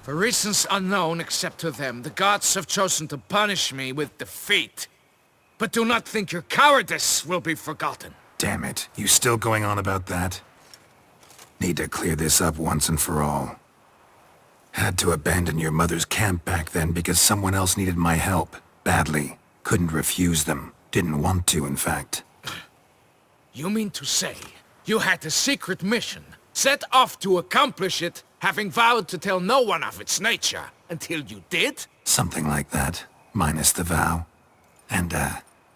For reasons unknown except to them, the gods have chosen to punish me with defeat. But do not think your cowardice will be forgotten. Damn it. You still going on about that? Need to clear this up once and for all. Had to abandon your mother's camp back then because someone else needed my help. Badly. Couldn't refuse them. Didn't want to, in fact. You mean to say you had a secret mission, set off to accomplish it, having vowed to tell no one of its nature, until you did? Something like that. Minus the vow. And,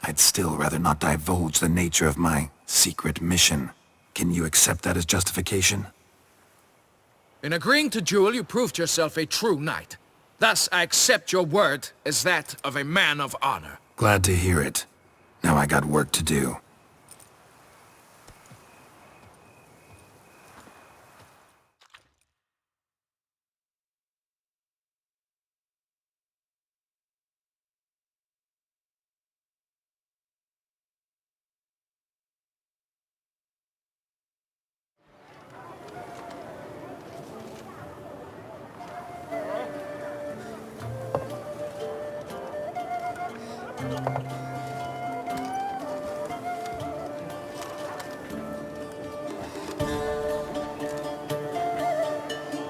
I'd still rather not divulge the nature of my secret mission. Can you accept that as justification? In agreeing to duel, you proved yourself a true knight. Thus, I accept your word as that of a man of honor. Glad to hear it. Now I got work to do.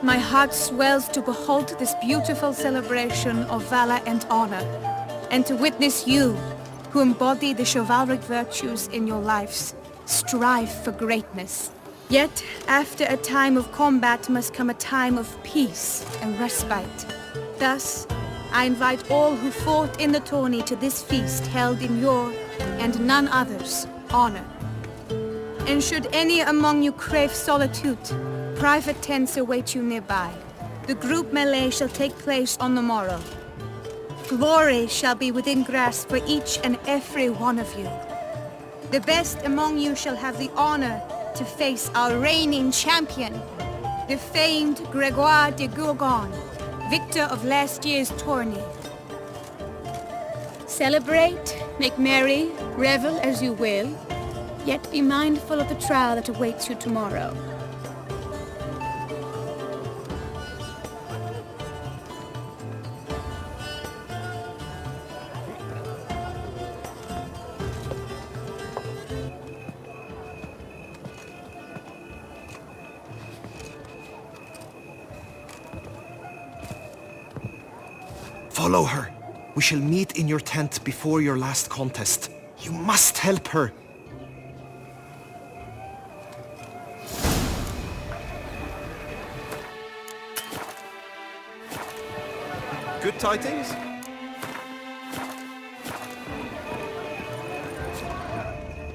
My heart swells to behold this beautiful celebration of valor and honor, and to witness you, who embody the chivalric virtues in your lives, strive for greatness. Yet, after a time of combat must come a time of peace and respite. Thus, I invite all who fought in the tourney to this feast held in your, and none other's, honor. And should any among you crave solitude, private tents await you nearby. The group melee shall take place on the morrow. Glory shall be within grasp for each and every one of you. The best among you shall have the honor to face our reigning champion, the famed Gregoire de Gourgon. victor of last year's tourney. Celebrate, make merry, revel as you will, yet be mindful of the trial that awaits you tomorrow. Follow her. We shall meet in your tent before your last contest. You must help her. Good tidings?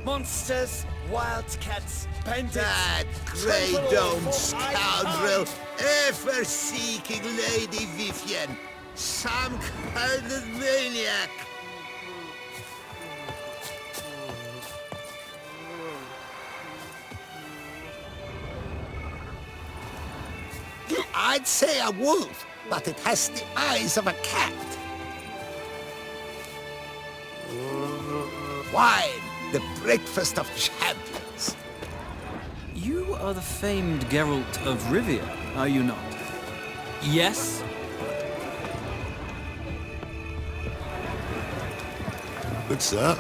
Monsters, wildcats, bandits... That grey domed scoundrel, ever-seeking Lady Vivian. Some kind of maniac. I'd say a wolf, but it has the eyes of a cat. Wine, the breakfast of champions. You are the famed Geralt of Rivia, are you not? Yes? What's up?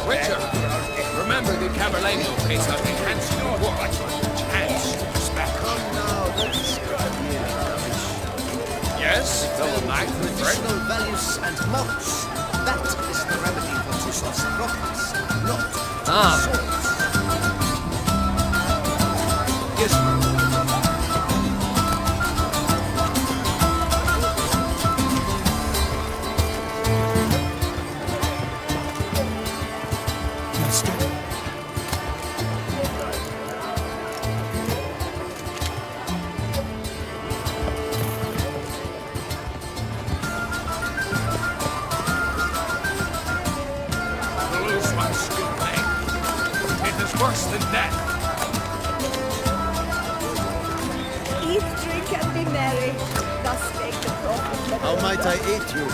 Witcher, remember the Caberlano pays out enhanced reward. Chance to respect. Come now, let's Yes, fellow knight with Medicinal values and mounts. That is the remedy for Tusov's problems, not swords. Yes. Worse than that. Eat, drink, and be merry. Thus make the prophet. How might I aid you?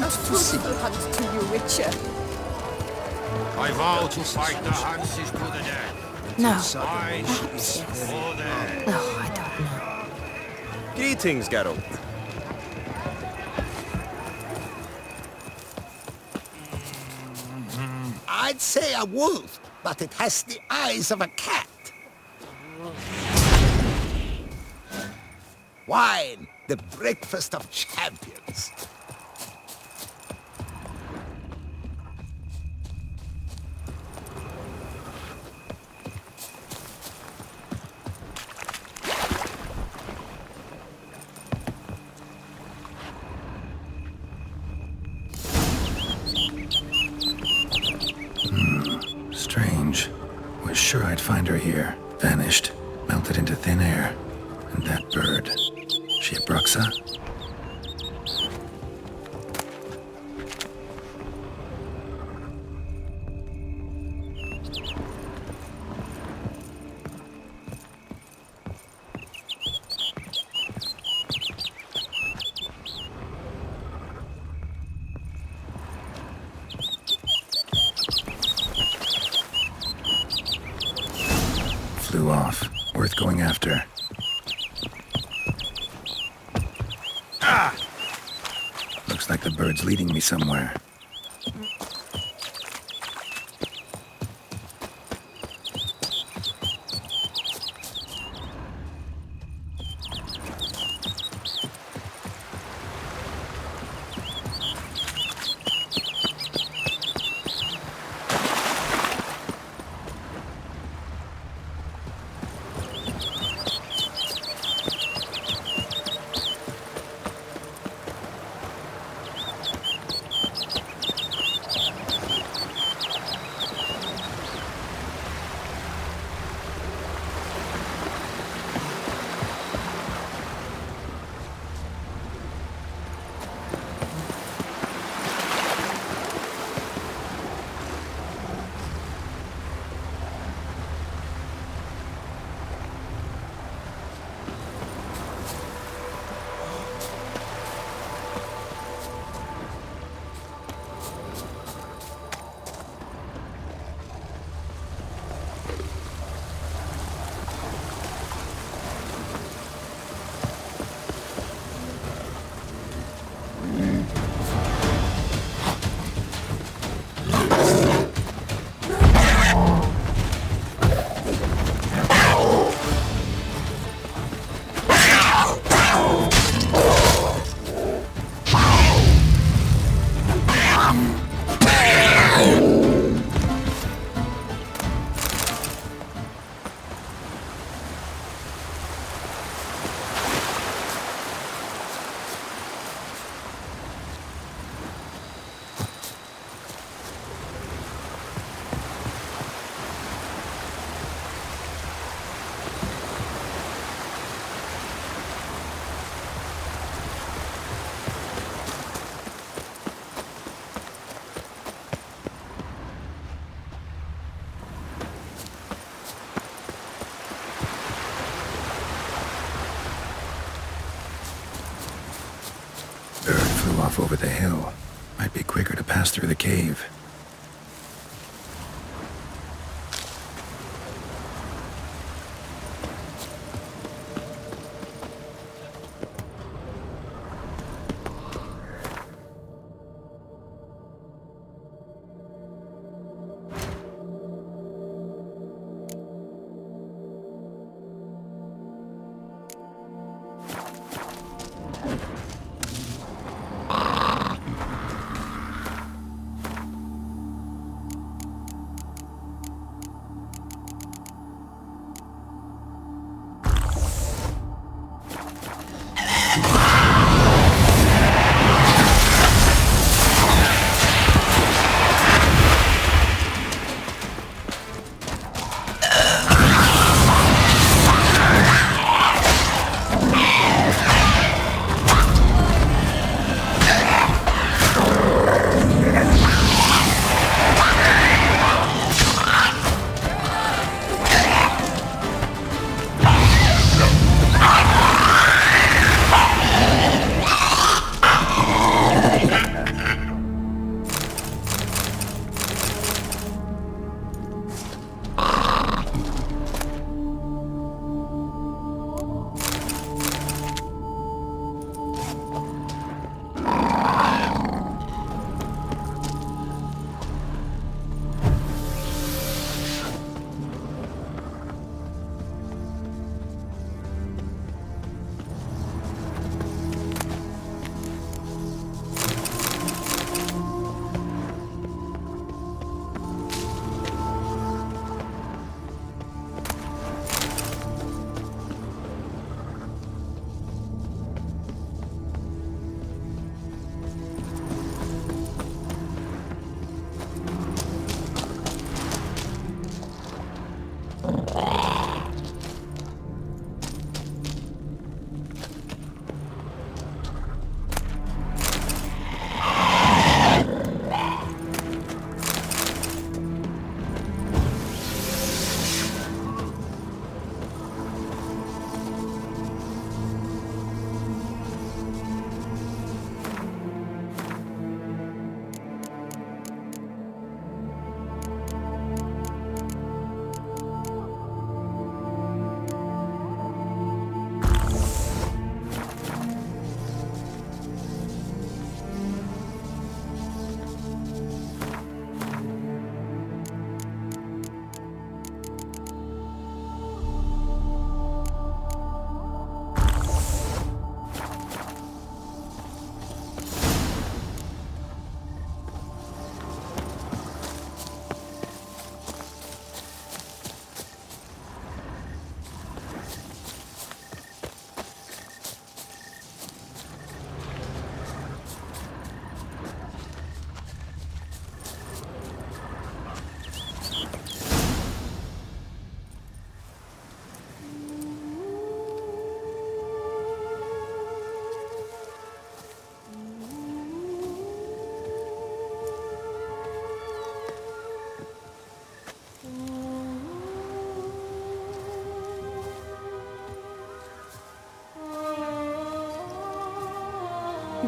A fruitful hunt to you, Witcher. I vow to fight the Hanses to the death. No. I shall be for them. Oh, I don't know. Greetings, Geralt. I'd say a wolf, but it has the eyes of a cat. Wine, the breakfast of champions. Strange. Was sure I'd find her here. Vanished. Melted into thin air. And that bird. She a Bruxa? Flew off. Worth going after. Looks like the bird's leading me somewhere. off over the hill. Might be quicker to pass through the cave.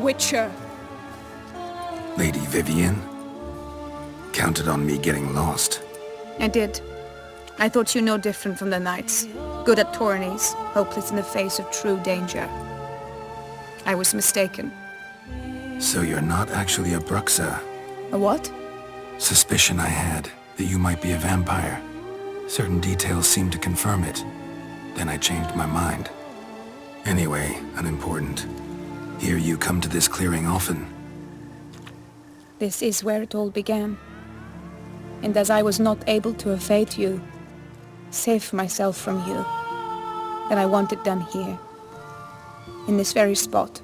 Witcher. Lady Vivian? Counted on me getting lost. I did. I thought you no different from the knights. Good at tourneys, hopeless in the face of true danger. I was mistaken. So you're not actually a Bruxa? A what? Suspicion I had, that you might be a vampire. Certain details seemed to confirm it. Then I changed my mind. Anyway, unimportant. Hear you come to this clearing often. This is where it all began. And as I was not able to evade you, save myself from you, then I want it done here. In this very spot.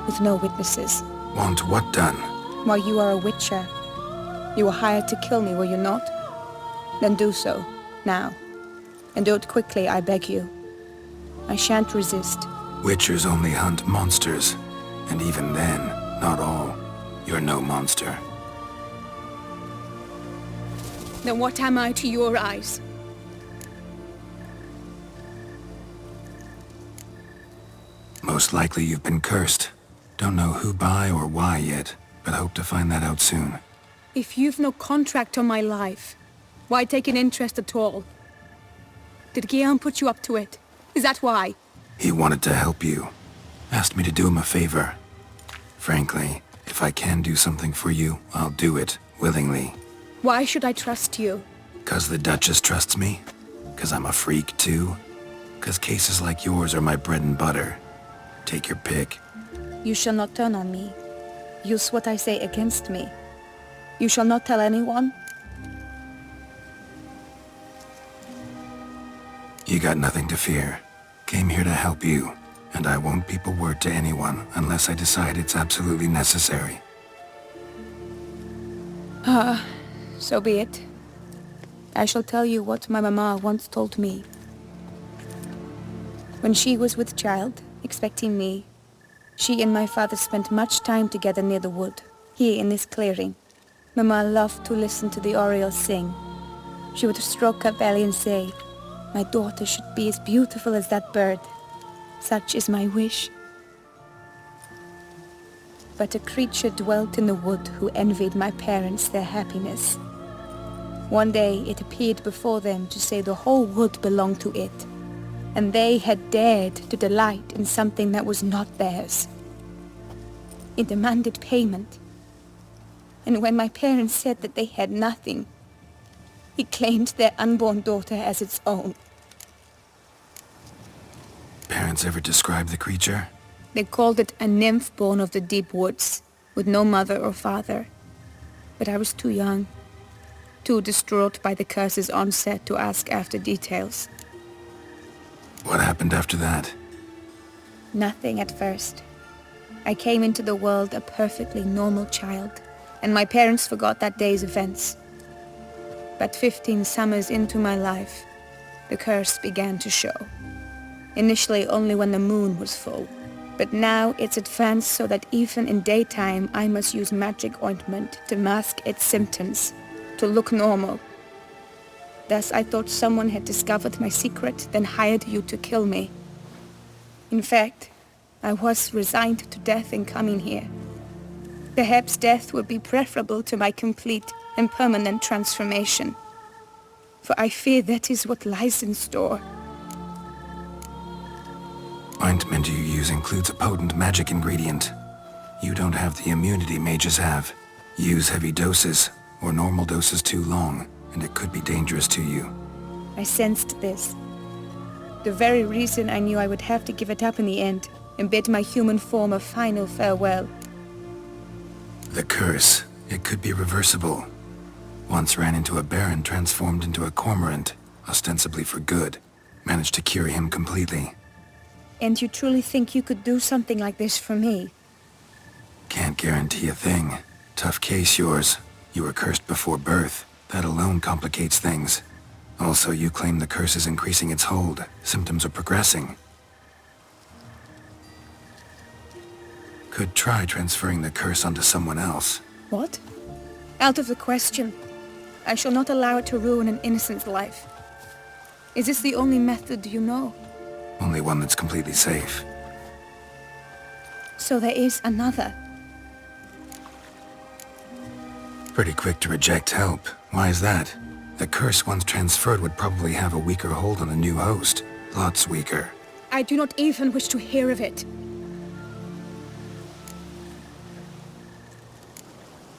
With no witnesses. Want what done? While you are a witcher. You were hired to kill me, were you not? Then do so, now. And do it quickly, I beg you. I shan't resist. Witchers only hunt monsters. And even then, not all. You're no monster. Then what am I to your eyes? Most likely you've been cursed. Don't know who by or why yet, but hope to find that out soon. If you've no contract on my life, why take an interest at all? Did Guillaume put you up to it? Is that why? He wanted to help you. Asked me to do him a favor. Frankly, if I can do something for you, I'll do it, willingly. Why should I trust you? 'Cause the Duchess trusts me? 'Cause I'm a freak, too? 'Cause cases like yours are my bread and butter. Take your pick. You shall not turn on me. Use what I say against me. You shall not tell anyone? You got nothing to fear. Came here to help you, and I won't peep a word to anyone unless I decide it's absolutely necessary. So be it. I shall tell you what my mama once told me. When she was with child, expecting me, she and my father spent much time together near the wood, here in this clearing. Mama loved to listen to the orioles sing. She would stroke her belly and say, "My daughter should be as beautiful as that bird. Such is my wish." But a creature dwelt in the wood who envied my parents their happiness. One day it appeared before them to say the whole wood belonged to it, and they had dared to delight in something that was not theirs. It demanded payment, and when my parents said that they had nothing, it claimed their unborn daughter as its own. Parents ever describe the creature? They called it a nymph born of the deep woods, with no mother or father. But I was too young, too distraught by the curse's onset to ask after details. What happened after that? Nothing at first. I came into the world a perfectly normal child, and my parents forgot that day's events. But 15 summers into my life, the curse began to show. Initially only when the moon was full. But now it's advanced so that even in daytime I must use magic ointment to mask its symptoms, to look normal. Thus I thought someone had discovered my secret, then hired you to kill me. In fact, I was resigned to death in coming here. Perhaps death would be preferable to my complete and permanent transformation. For I fear that is what lies in store. Ointment you use includes a potent magic ingredient. You don't have the immunity mages have. Use heavy doses, or normal doses too long, and it could be dangerous to you. I sensed this. The very reason I knew I would have to give it up in the end, and bid my human form a final farewell. The curse, it could be reversible. Once ran into a baron transformed into a cormorant, ostensibly for good. Managed to cure him completely. And you truly think you could do something like this for me? Can't guarantee a thing. Tough case yours. You were cursed before birth. That alone complicates things. Also, you claim the curse is increasing its hold. Symptoms are progressing. Could try transferring the curse onto someone else. What? Out of the question. I shall not allow it to ruin an innocent's life. Is this the only method you know? Only one that's completely safe. So there is another. Pretty quick to reject help. Why is that? The curse once transferred would probably have a weaker hold on the new host. Lots weaker. I do not even wish to hear of it.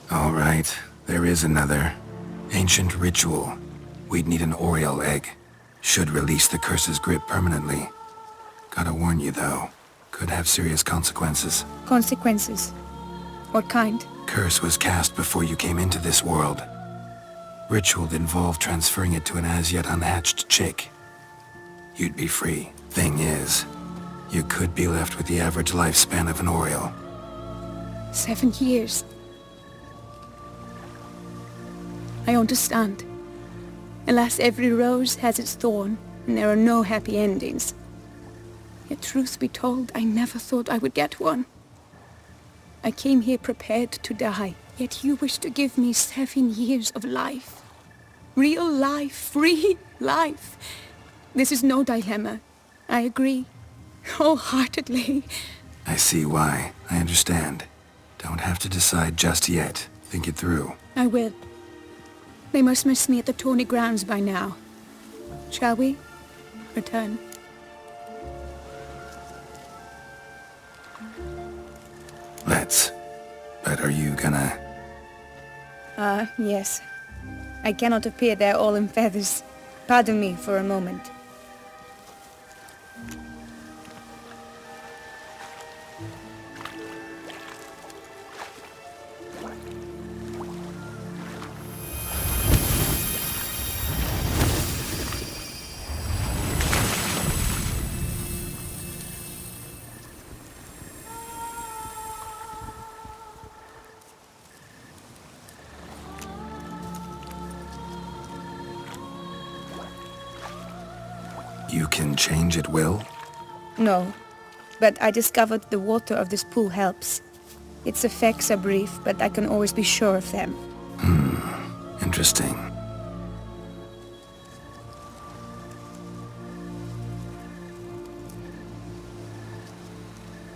All right, there is another. Ancient ritual. We'd need an Oriole egg. Should release the curse's grip permanently. Gotta warn you though, could have serious consequences. Consequences? What kind? Curse was cast before you came into this world. Ritual involved transferring it to an as-yet unhatched chick. You'd be free. Thing is, you could be left with the average lifespan of an Oriole. 7 years. I understand. Alas, every rose has its thorn, and there are no happy endings. Yet truth be told, I never thought I would get one. I came here prepared to die, yet you wish to give me 7 years of life. Real life, free life. This is no dilemma. I agree, wholeheartedly. I see why. I understand. Don't have to decide just yet. Think it through. I will. They must miss me at the tourney grounds by now. Shall we return? Let's. But are you gonna... Yes. I cannot appear there all in feathers. Pardon me for a moment. You can change at will? No, but I discovered the water of this pool helps. Its effects are brief, but I can always be sure of them. Interesting.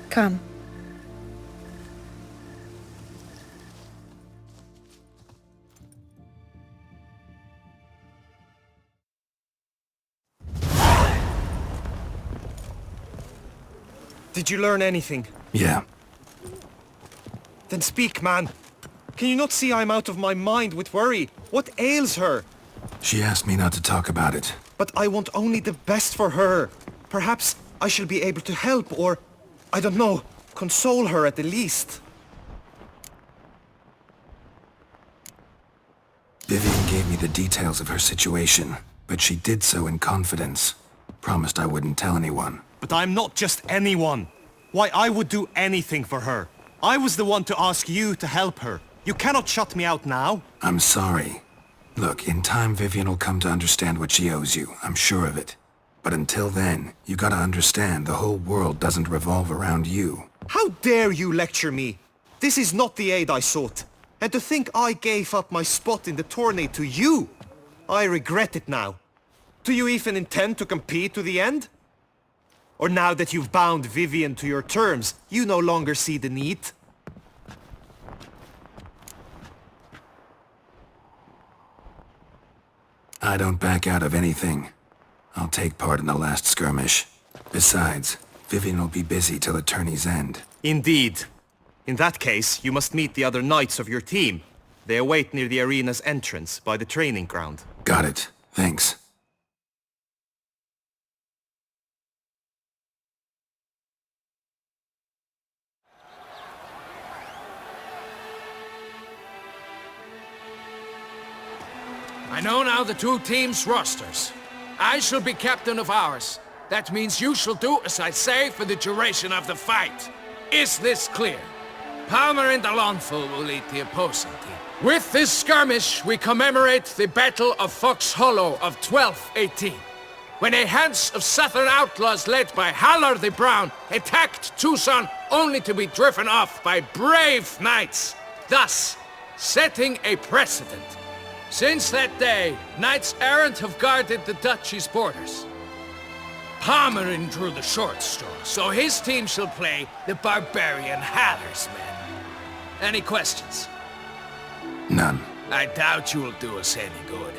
Come. Did you learn anything? Yeah. Then speak, man. Can you not see I'm out of my mind with worry? What ails her? She asked me not to talk about it. But I want only the best for her. Perhaps I shall be able to help or, I don't know, console her at the least. Vivian gave me the details of her situation, but she did so in confidence. Promised I wouldn't tell anyone. But I'm not just anyone. Why, I would do anything for her. I was the one to ask you to help her. You cannot shut me out now. I'm sorry. Look, in time Vivian will come to understand what she owes you. I'm sure of it. But until then, you gotta understand the whole world doesn't revolve around you. How dare you lecture me? This is not the aid I sought. And to think I gave up my spot in the tourney to you! I regret it now. Do you even intend to compete to the end? Or now that you've bound Vivian to your terms, you no longer see the need? I don't back out of anything. I'll take part in the last skirmish. Besides, Vivian will be busy till the tourney's end. Indeed. In that case, you must meet the other knights of your team. They await near the arena's entrance, by the training ground. Got it. Thanks. I know now the two teams' rosters. I shall be captain of ours. That means you shall do as I say for the duration of the fight. Is this clear? Palmer and Alonful will lead the opposing team. With this skirmish, we commemorate the Battle of Fox Hollow of 1218, when a Hans of Southern outlaws led by Halar the Brown attacked Tucson only to be driven off by brave knights, thus setting a precedent. Since that day, knights errant have guarded the duchy's borders. Palmerin drew the short straw, so his team shall play the barbarian Haller's men. Any questions? None. I doubt you will do us any good.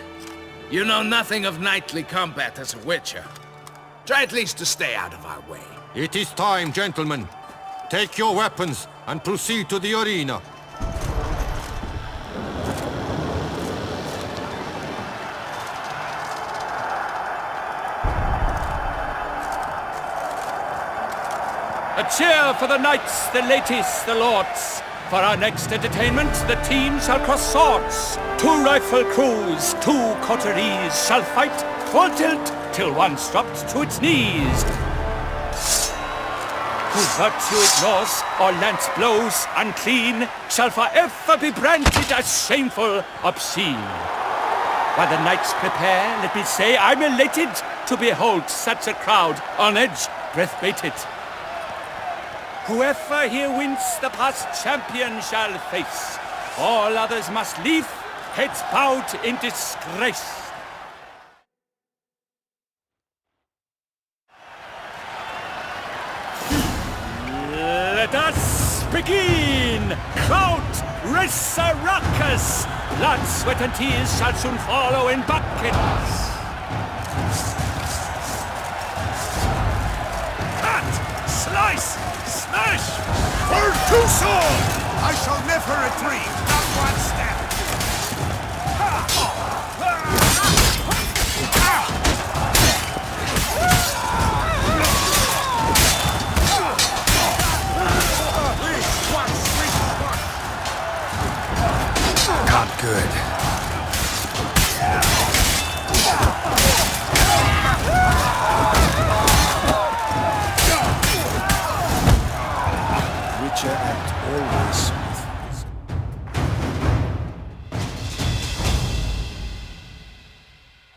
You know nothing of knightly combat as a witcher. Try at least to stay out of our way. It is time, gentlemen. Take your weapons and proceed to the arena. A cheer for the knights, the ladies, the lords. For our next entertainment, the teams shall cross swords. 2 rifle crews, 2 coteries shall fight full tilt till one's dropped to its knees. Who virtue ignores or lance blows unclean shall forever be branded as shameful, obscene. While the knights prepare, let me say I'm elated to behold such a crowd on edge, breath-baited. Whoever here wins the past champion shall face. All others must leave, heads bowed in disgrace. Let us begin! Kraut Resurrecus! Blood, sweat, and tears shall soon follow in buckets. Cut! Slice! Smash! Pertuso! I shall never retreat, not one step! Not good. Witcher act always with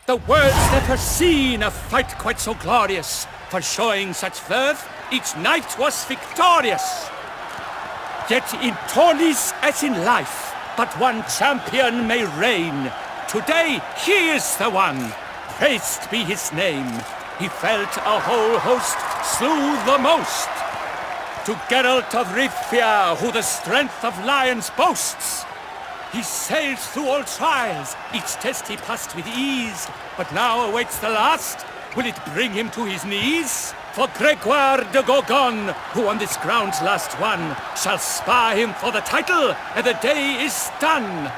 The world's never seen a fight quite so glorious. For showing such verve, each knight was victorious. Yet in tourneys as in life, but one champion may reign. Today he is the one. Praised be his name. He felt a whole host, slew the most. To Geralt of Rivia, who the strength of lions boasts. He sailed through all trials, each test he passed with ease. But now awaits the last. Will it bring him to his knees? For Gregoire de Gorgon, who on this ground's last won, shall spar him for the title, and the day is done.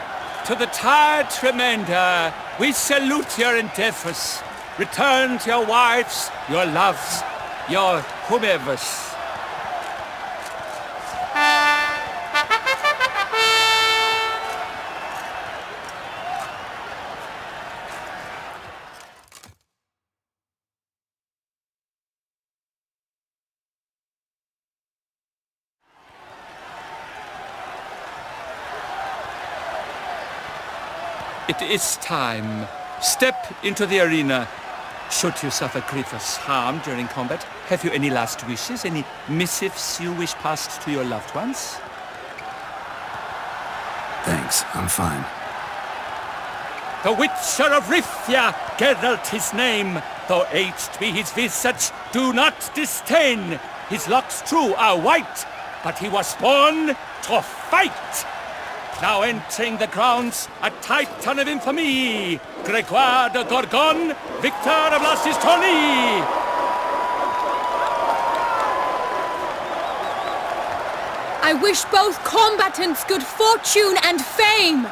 To the tired remainder, we salute your endeavors. Return to your wives, your loves, your whomevers. It is time. Step into the arena. Should you suffer grievous harm during combat, have you any last wishes? Any missives you wish passed to your loved ones? Thanks, I'm fine. The Witcher of Rivia, Geralt his name. Though aged be his visage, do not disdain. His locks true are white, but he was born to fight. Now entering the grounds, a titan of infamy, Gregoire de Gorgon, victor of last his tourney. I wish both combatants good fortune and fame.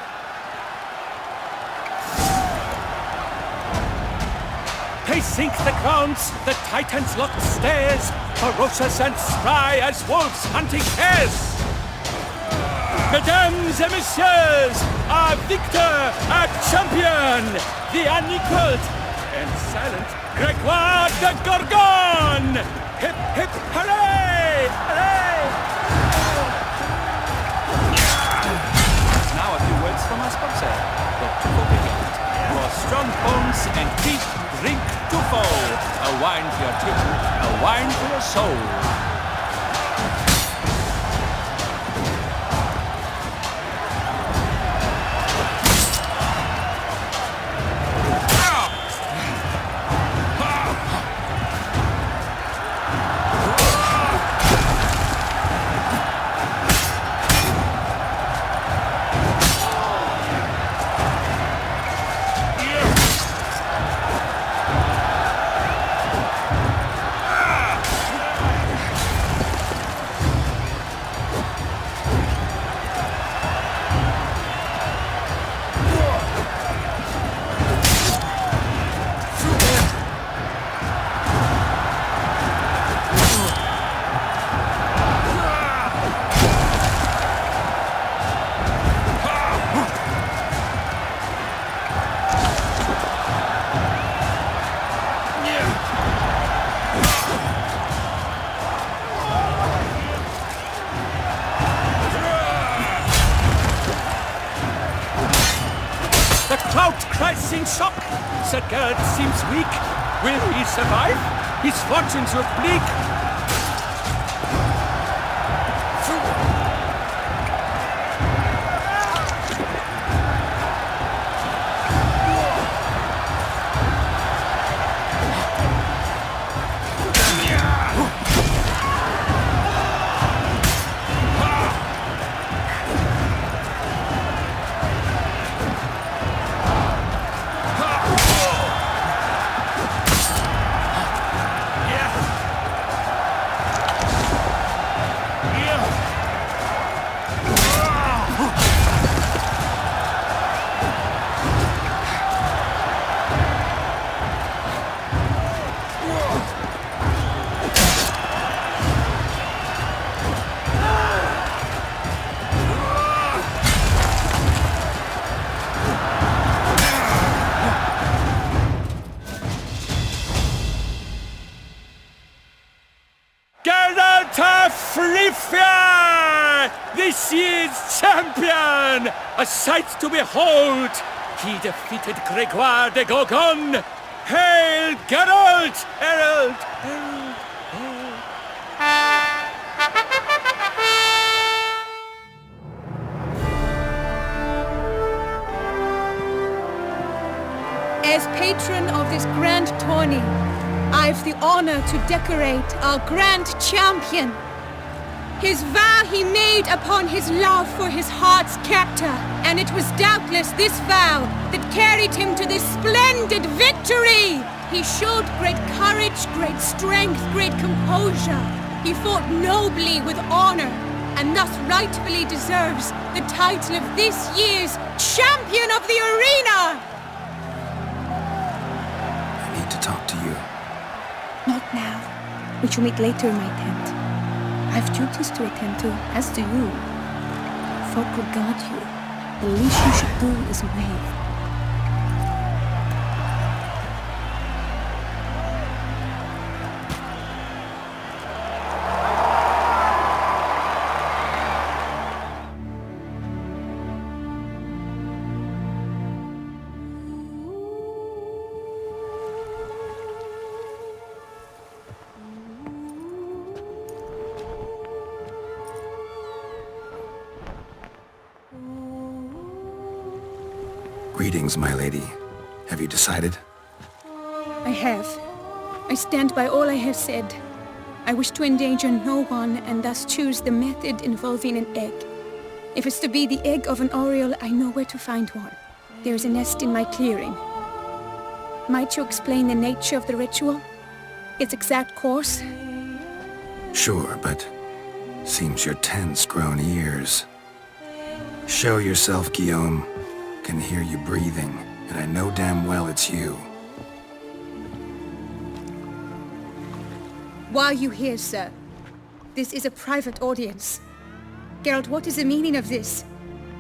They sink the grounds, the titans locked stairs, ferocious and spry as wolves hunting hares. Mesdames et messieurs, our victor, our champion, the unequaled and silent Gregoire de Gorgon! Hip, hip, hooray! Hooray! Now a few words from our sponsor, the Tufo Brigade. For strong bones and teeth, drink Tufo. A wine for your teeth, a wine for your soul. In shock, Sir Geralt seems weak. Will he survive? His fortunes look bleak. Rivia! This year's champion! A sight to behold! He defeated Gregoire de Gorgon! Hail Geralt! Herald! Herald! Herald! As patron of this grand tourney, I've the honor to decorate our grand champion. His vow he made upon his love for his heart's captor, and it was doubtless this vow that carried him to this splendid victory. He showed great courage, great strength, great composure. He fought nobly with honor, and thus rightfully deserves the title of this year's Champion of the Arena! I need to talk to you. Not now. We shall meet later in my tent. I have duties to attend to, as do you. Folk will guard you. The least you should do is wave. Greetings, my lady. Have you decided? I have. I stand by all I have said. I wish to endanger no one and thus choose the method involving an egg. If it's to be the egg of an oriole, I know where to find one. There is a nest in my clearing. Might you explain the nature of the ritual? Its exact course? Sure, but seems your tent's grown ears. Show yourself, Guillaume. Can hear you breathing, and I know damn well it's you. Why are you here, sir? This is a private audience. Geralt, what is the meaning of this?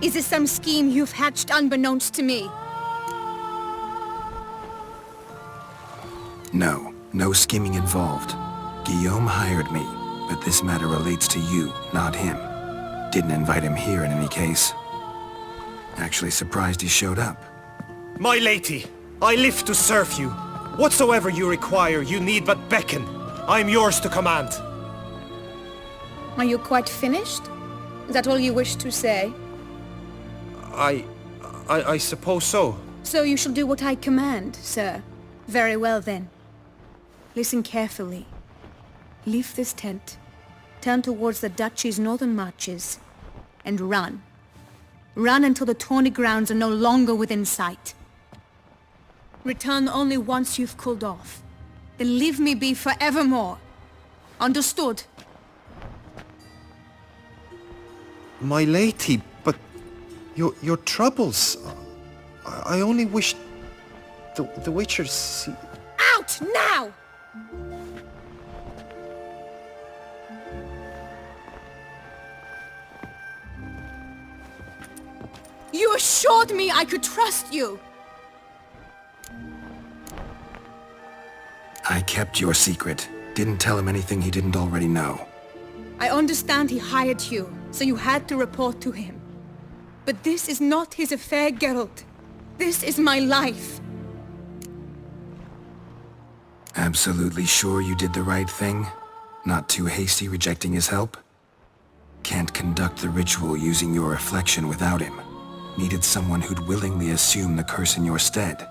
Is this some scheme you've hatched unbeknownst to me? No, no scheming involved. Guillaume hired me, but this matter relates to you, not him. Didn't invite him here in any case. Actually surprised he showed up. My lady, I live to serve you. Whatsoever you require, you need but beckon. I am yours to command. Are you quite finished? Is that all you wish to say? I suppose so. So you shall do what I command, sir. Very well then. Listen carefully. Leave this tent, turn towards the duchy's northern marches, and run. Run until the tourney grounds are no longer within sight. Return only once you've cooled off. Then leave me be forevermore. Understood? My lady, but your troubles. I only wish the Witcher see... Out now! You assured me I could trust you! I kept your secret. Didn't tell him anything he didn't already know. I understand he hired you, so you had to report to him. But this is not his affair, Geralt. This is my life. Absolutely sure you did the right thing? Not too hasty rejecting his help? Can't conduct the ritual using your reflection without him. Needed someone who'd willingly assume the curse in your stead.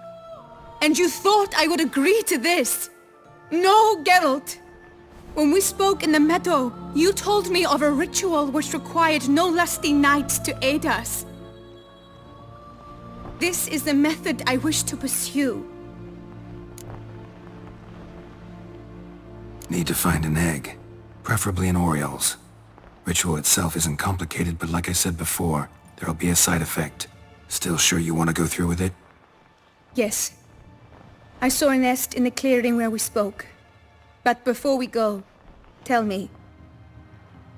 And you thought I would agree to this? No, Geralt! When we spoke in the meadow, you told me of a ritual which required no lusty knights to aid us. This is the method I wish to pursue. Need to find an egg. Preferably an oriole's. Ritual itself isn't complicated, but like I said before, there'll be a side effect. Still sure you want to go through with it? Yes. I saw a nest in the clearing where we spoke. But before we go, tell me,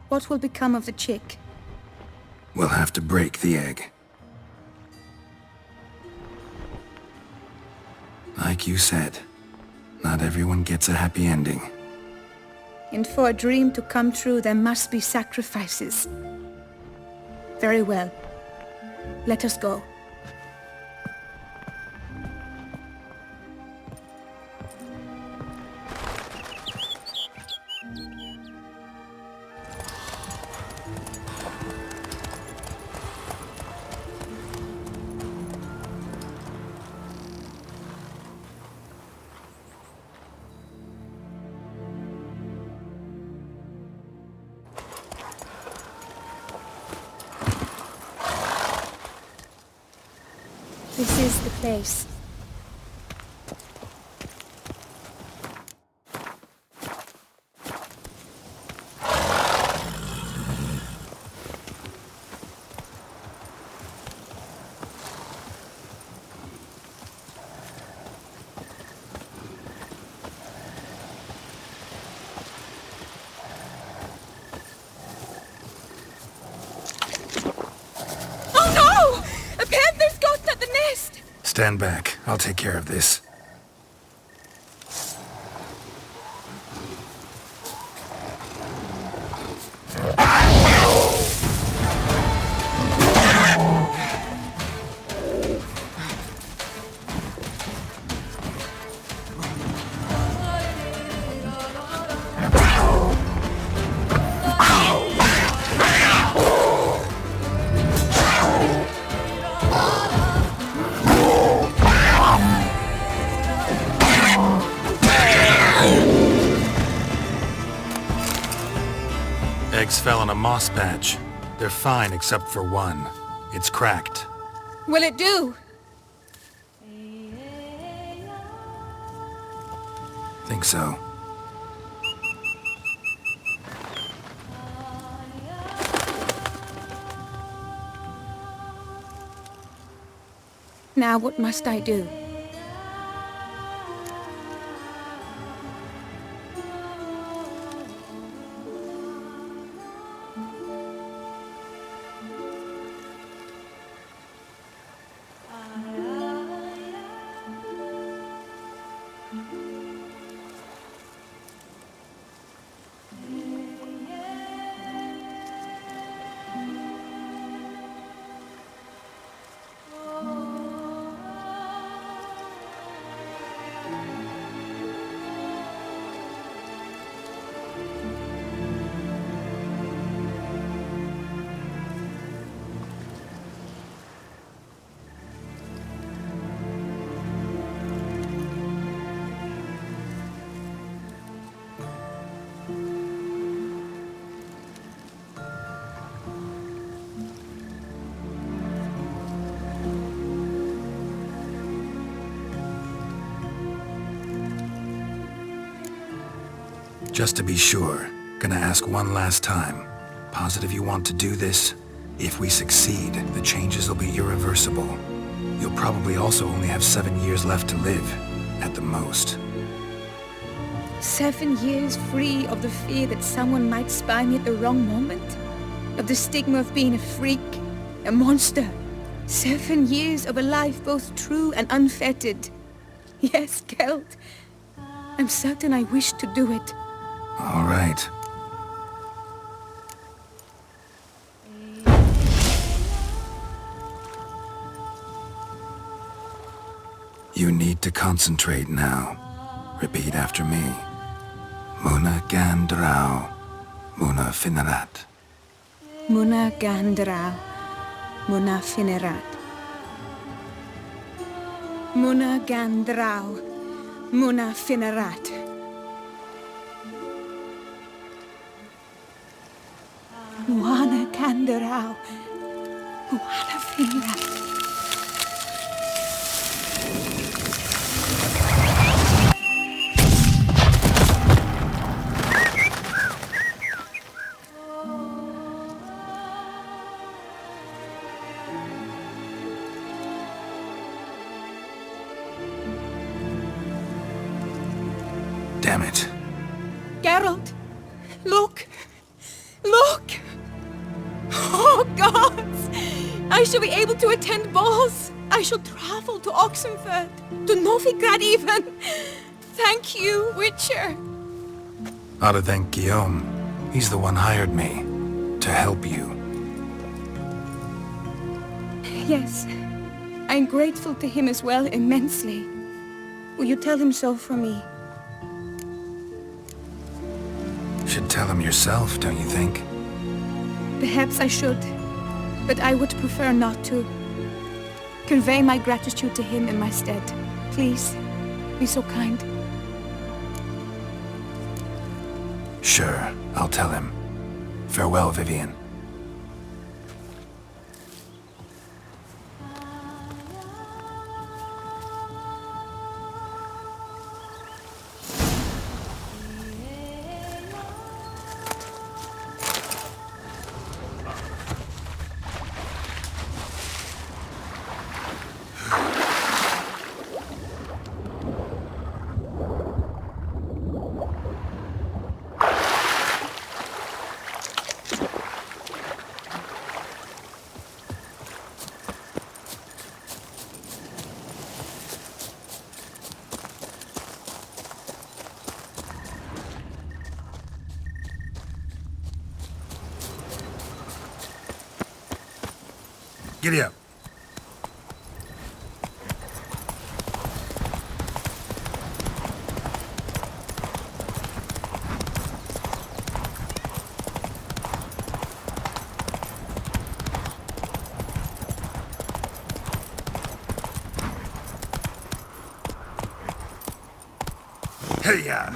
what will become of the chick? We'll have to break the egg. Like you said, not everyone gets a happy ending. And for a dream to come true, there must be sacrifices. Very well. Let us go. This is the place. Oh no! A panther's gotten at the nest! Stand back. I'll take care of this. Eggs fell on a moss patch. They're fine except for one. It's cracked. Will it do? Think so. Now what must I do? Just to be sure, gonna ask one last time. Positive you want to do this? If we succeed, the changes will be irreversible. You'll probably also only have 7 years left to live, at the most. 7 years free of the fear that someone might spy me at the wrong moment? Of the stigma of being a freak, a monster? 7 years of a life both true and unfettered. Yes, Geralt. I'm certain I wish to do it. All right. You need to concentrate now. Repeat after me. Muna Gandrau, Muna Finerat. Muna Gandrau, Muna Finerat. Muna Gandrau, Muna Finerat. Muna Gandrau, Muna Finerat. Damn it. Geralt, look! Look! Oh, gods! I shall be able to attend balls. I shall travel to Oxenfurt, to Novigrad even. Thank you, Witcher. Ought to thank Guillaume. He's the one hired me. To help you. Yes. I'm grateful to him as well, immensely. Will you tell him so for me? Should tell him yourself, don't you think? Perhaps I should, but I would prefer not to. Convey my gratitude to him in my stead. Please, be so kind. Sure, I'll tell him. Farewell, Vivian. Giddy up. Hey-ya!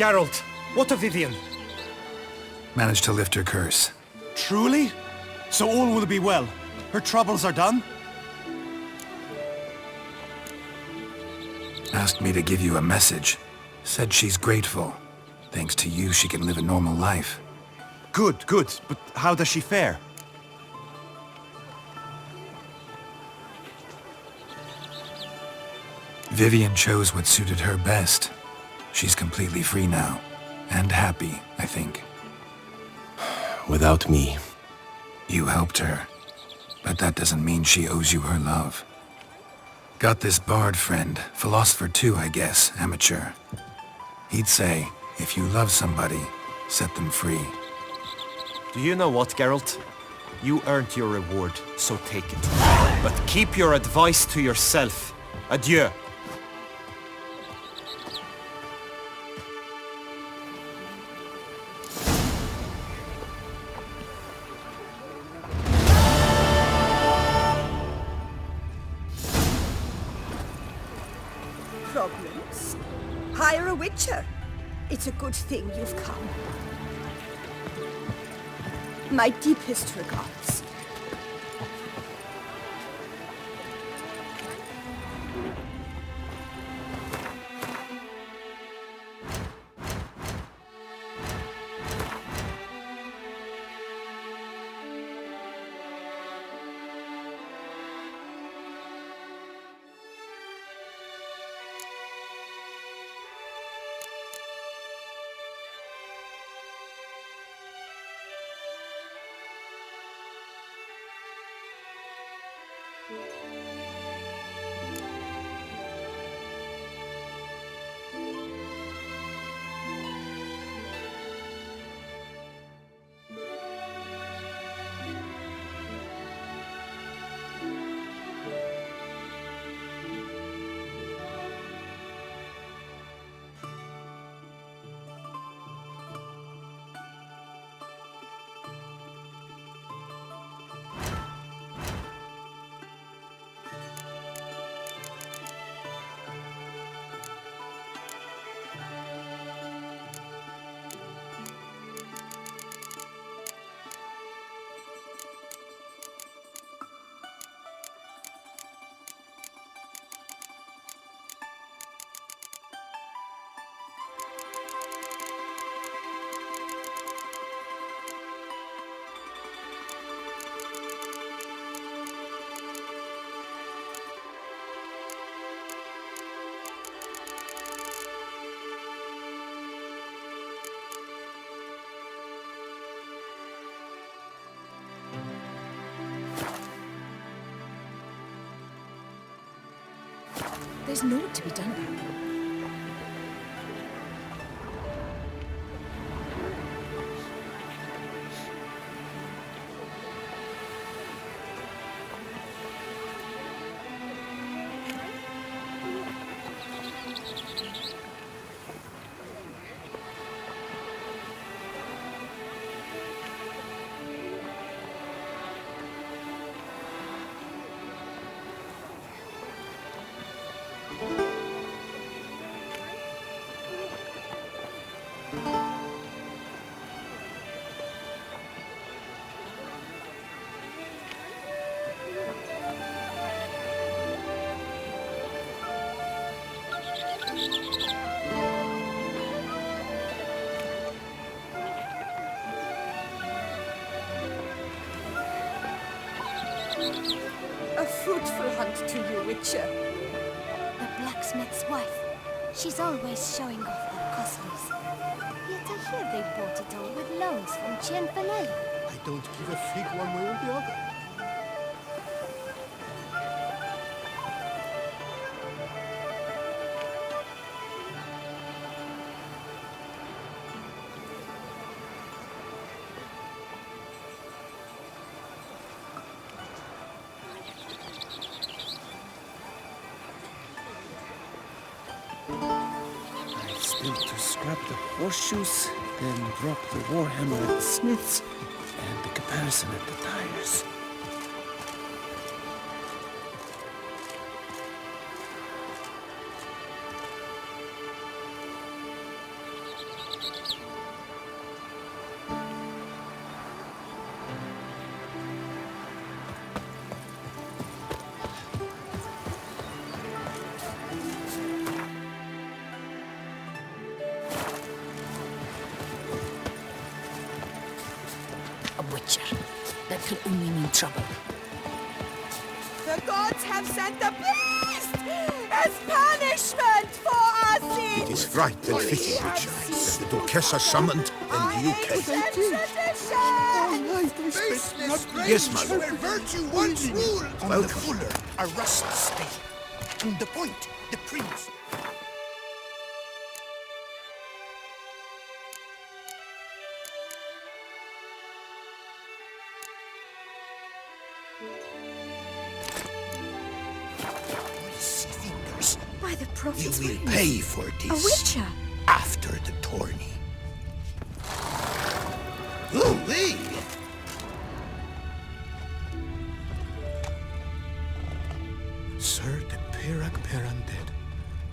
Geralt, what of Vivian? Managed to lift her curse. Truly? So all will be well. Her troubles are done? Asked me to give you a message. Said she's grateful. Thanks to you, she can live a normal life. Good, good. But how does she fare? Vivian chose what suited her best. She's completely free now. And happy, I think. Without me. You helped her. But that doesn't mean she owes you her love. Got this bard friend, philosopher too, I guess, amateur. He'd say, if you love somebody, set them free. Do you know what, Geralt? You earned your reward, so take it. But keep your advice to yourself. Adieu. problems? Hire a witcher. It's a good thing you've come. My deepest regards. There's naught to be done about them. A fruitful hunt to you, Witcher. The blacksmith's wife. She's always showing off her costlies. Yet I hear they bought it all with loans from Cienfanelli. I don't give a fig one way or the other. Still to scrap the horseshoes, then drop the warhammer at the smiths, and the caparison at the tires. A witcher. That can only mean trouble. The gods have sent a beast as punishment for our sins! It is right and fitting, Witcher, that the Duchessa summoned and you came. Yes, my lord. Where virtue once ruled. Welcome. The fuller, a rust state. And the point, the prince. By the prophet's You will wings. pay for this. A witcher. After the tourney. Ooh-wee! Sir, the Perak Peran dead.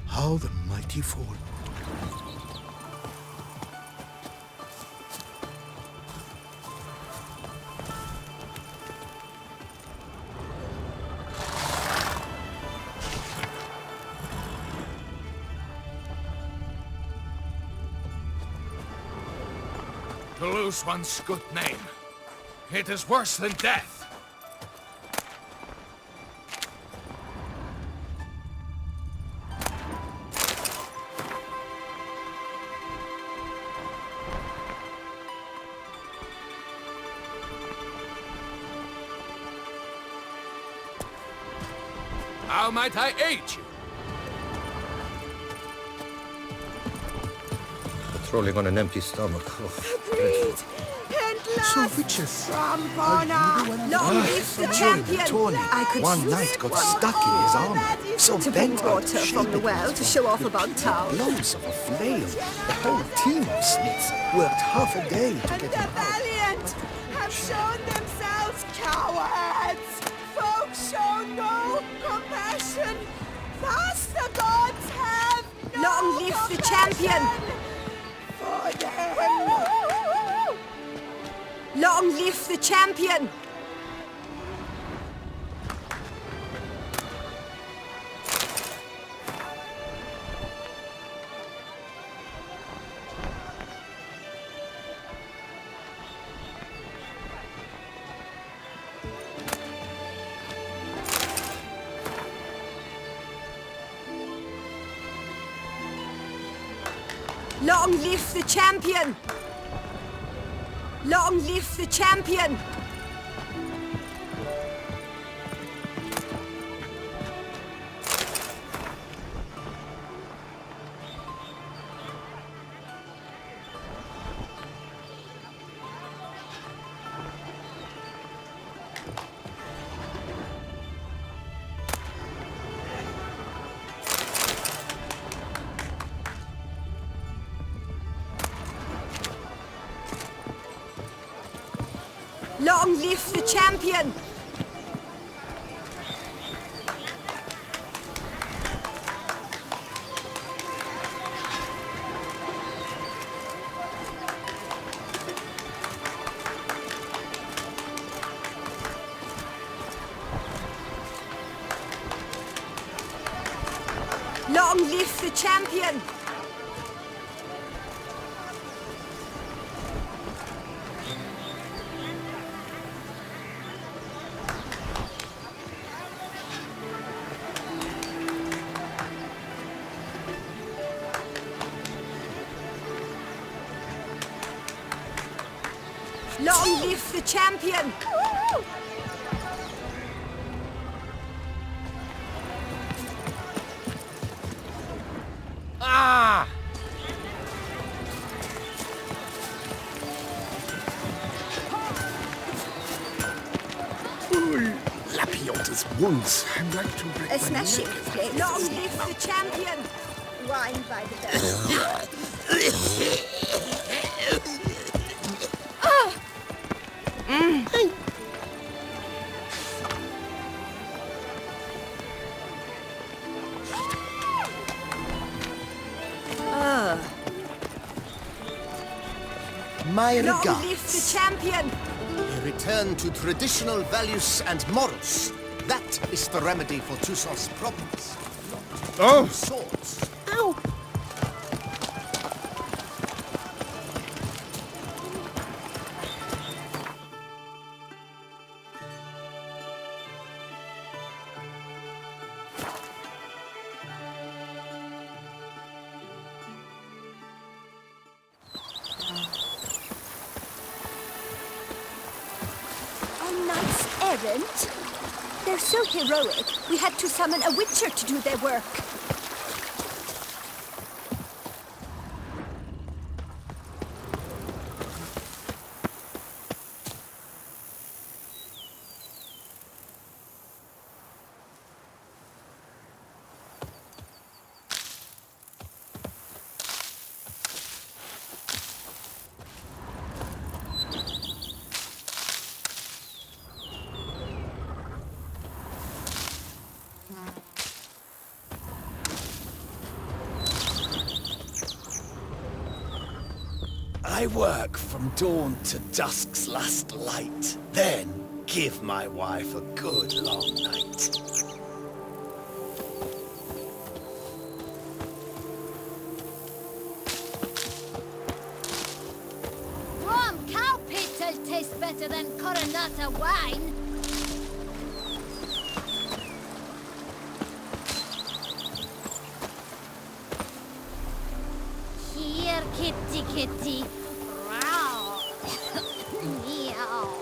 How the mighty fall. To lose one's good name, it is worse than death. How might I aid you? Patrolling on an empty stomach. Oh, Agreed. So witches. Rampana. Long live the champion. I could one knight got stuck in his armor, so To bring bent out water of from the shape well to show off about town. blows of a flail. The whole team of smiths worked half a day to And get the him out. valiant have shown themselves cowards. Folks show no compassion. Thus the gods have no Long live the champion. for them. Long live the champion! Long live the champion! Long live the champion! Long live the champion! Long live the champion! Long live the champion! Ah! Lapiota's wounds. I'm like to break A my smashing neck. flame. Long live the champion! Wine by the bell. My Long regards. live the champion! A return to traditional values and morals. That is the remedy for Toussaint's problems. Oh! Swords. Ow! A knight's errant? They're so heroic, we had to summon a witcher to do their work. I work from dawn to dusk's last light, then give my wife a good long night. Warm cow pit'll taste better than Coronata wine. Here, kitty, kitty. Meow. Meow.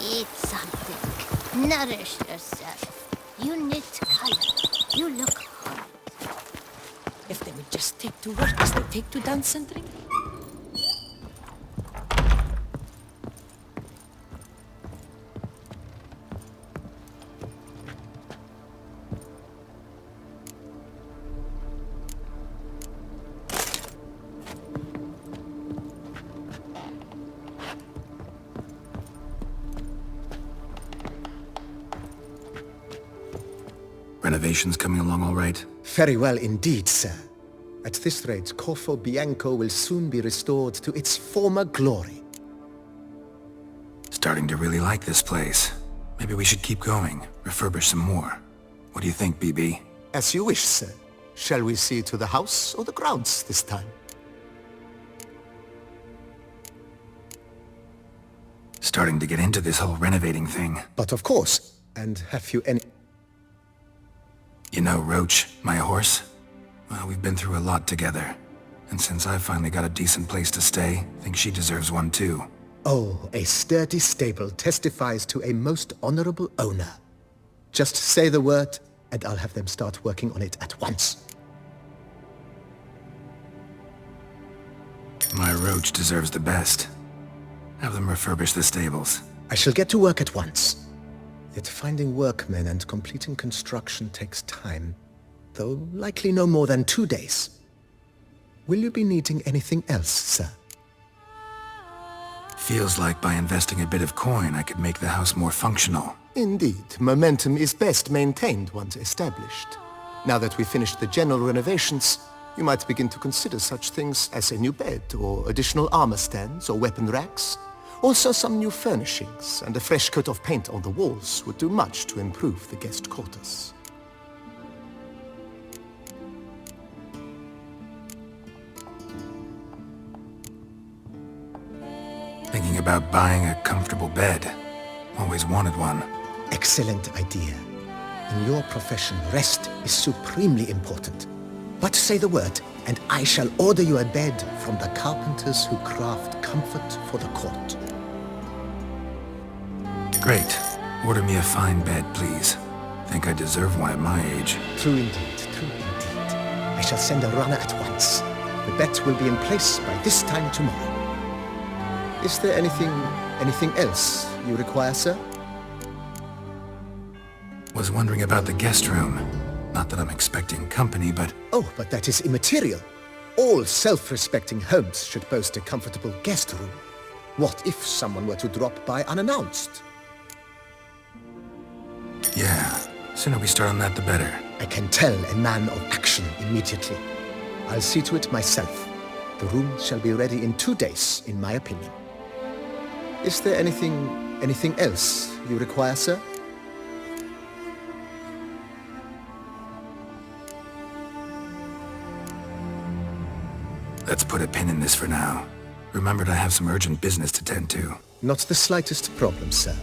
Eat something. Nourish yourself. You knit color. You look hot. If they would just take to work as they take to dance and drink. Renovations coming along all right? Very well indeed, sir. At this rate, Corvo Bianco will soon be restored to its former glory. Starting to really like this place. Maybe we should keep going, refurbish some more. What do you think, BB? As you wish, sir. Shall we see to the house or the grounds this time? Starting to get into this whole renovating thing. But of course. And have you any... You know Roach, my horse? Well, we've been through a lot together. And since I finally got a decent place to stay, I think she deserves one too. Oh, a sturdy stable testifies to a most honorable owner. Just say the word, and I'll have them start working on it at once. My Roach deserves the best. Have them refurbish the stables. I shall get to work at once. Yet finding workmen and completing construction takes time, though likely no more than 2 days. Will you be needing anything else, sir? Feels like by investing a bit of coin, I could make the house more functional. Indeed, momentum is best maintained once established. Now that we've finished the general renovations, you might begin to consider such things as a new bed, or additional armor stands, or weapon racks. Also some new furnishings, and a fresh coat of paint on the walls would do much to improve the guest quarters. Thinking about buying a comfortable bed. Always wanted one. Excellent idea. In your profession, rest is supremely important. But say the word, and I shall order you a bed from the carpenters who craft comfort for the court. Great. Order me a fine bed, please. Think I deserve one at my age. True indeed, true indeed. I shall send a runner at once. The bet will be in place by this time tomorrow. Is there anything else you require, sir? Was wondering about the guest room. Not that I'm expecting company, but... Oh, but that is immaterial. All self-respecting homes should boast a comfortable guest room. What if someone were to drop by unannounced? Yeah, sooner we start on that the better. I can tell a man of action immediately. I'll see to it myself. The room shall be ready in 2 days, in my opinion. Is there anything else you require, sir? Let's put a pin in this for now. Remembered I have some urgent business to tend to. Not the slightest problem, sir.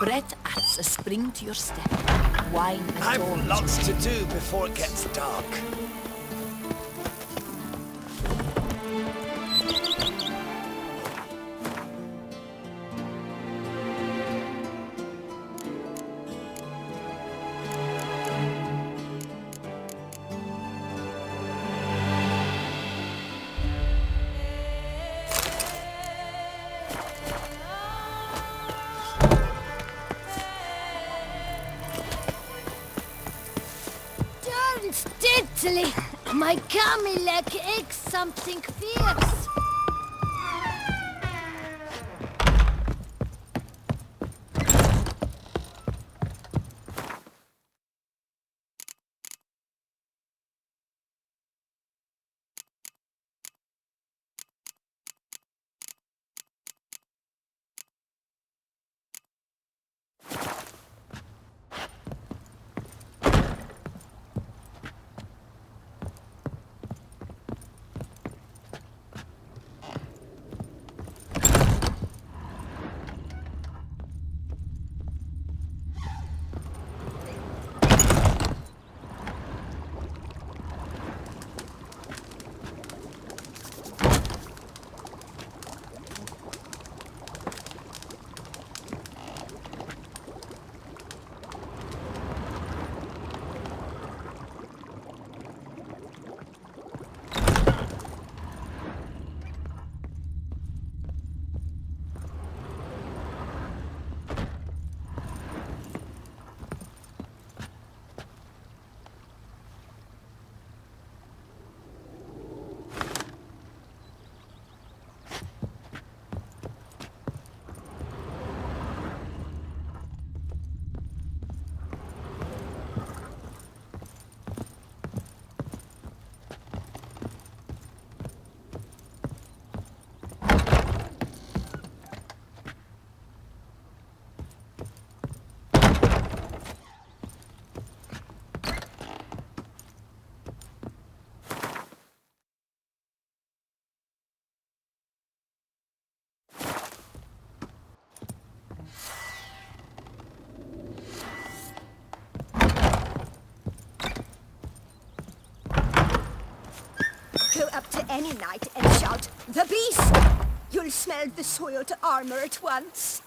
Bread adds a spring to your step. Wine I've adorns lots your to do before it gets dark. Steadily, my Camilek aches something fierce. Go up to any knight and shout, "The beast!" You'll smell the soiled armor at once.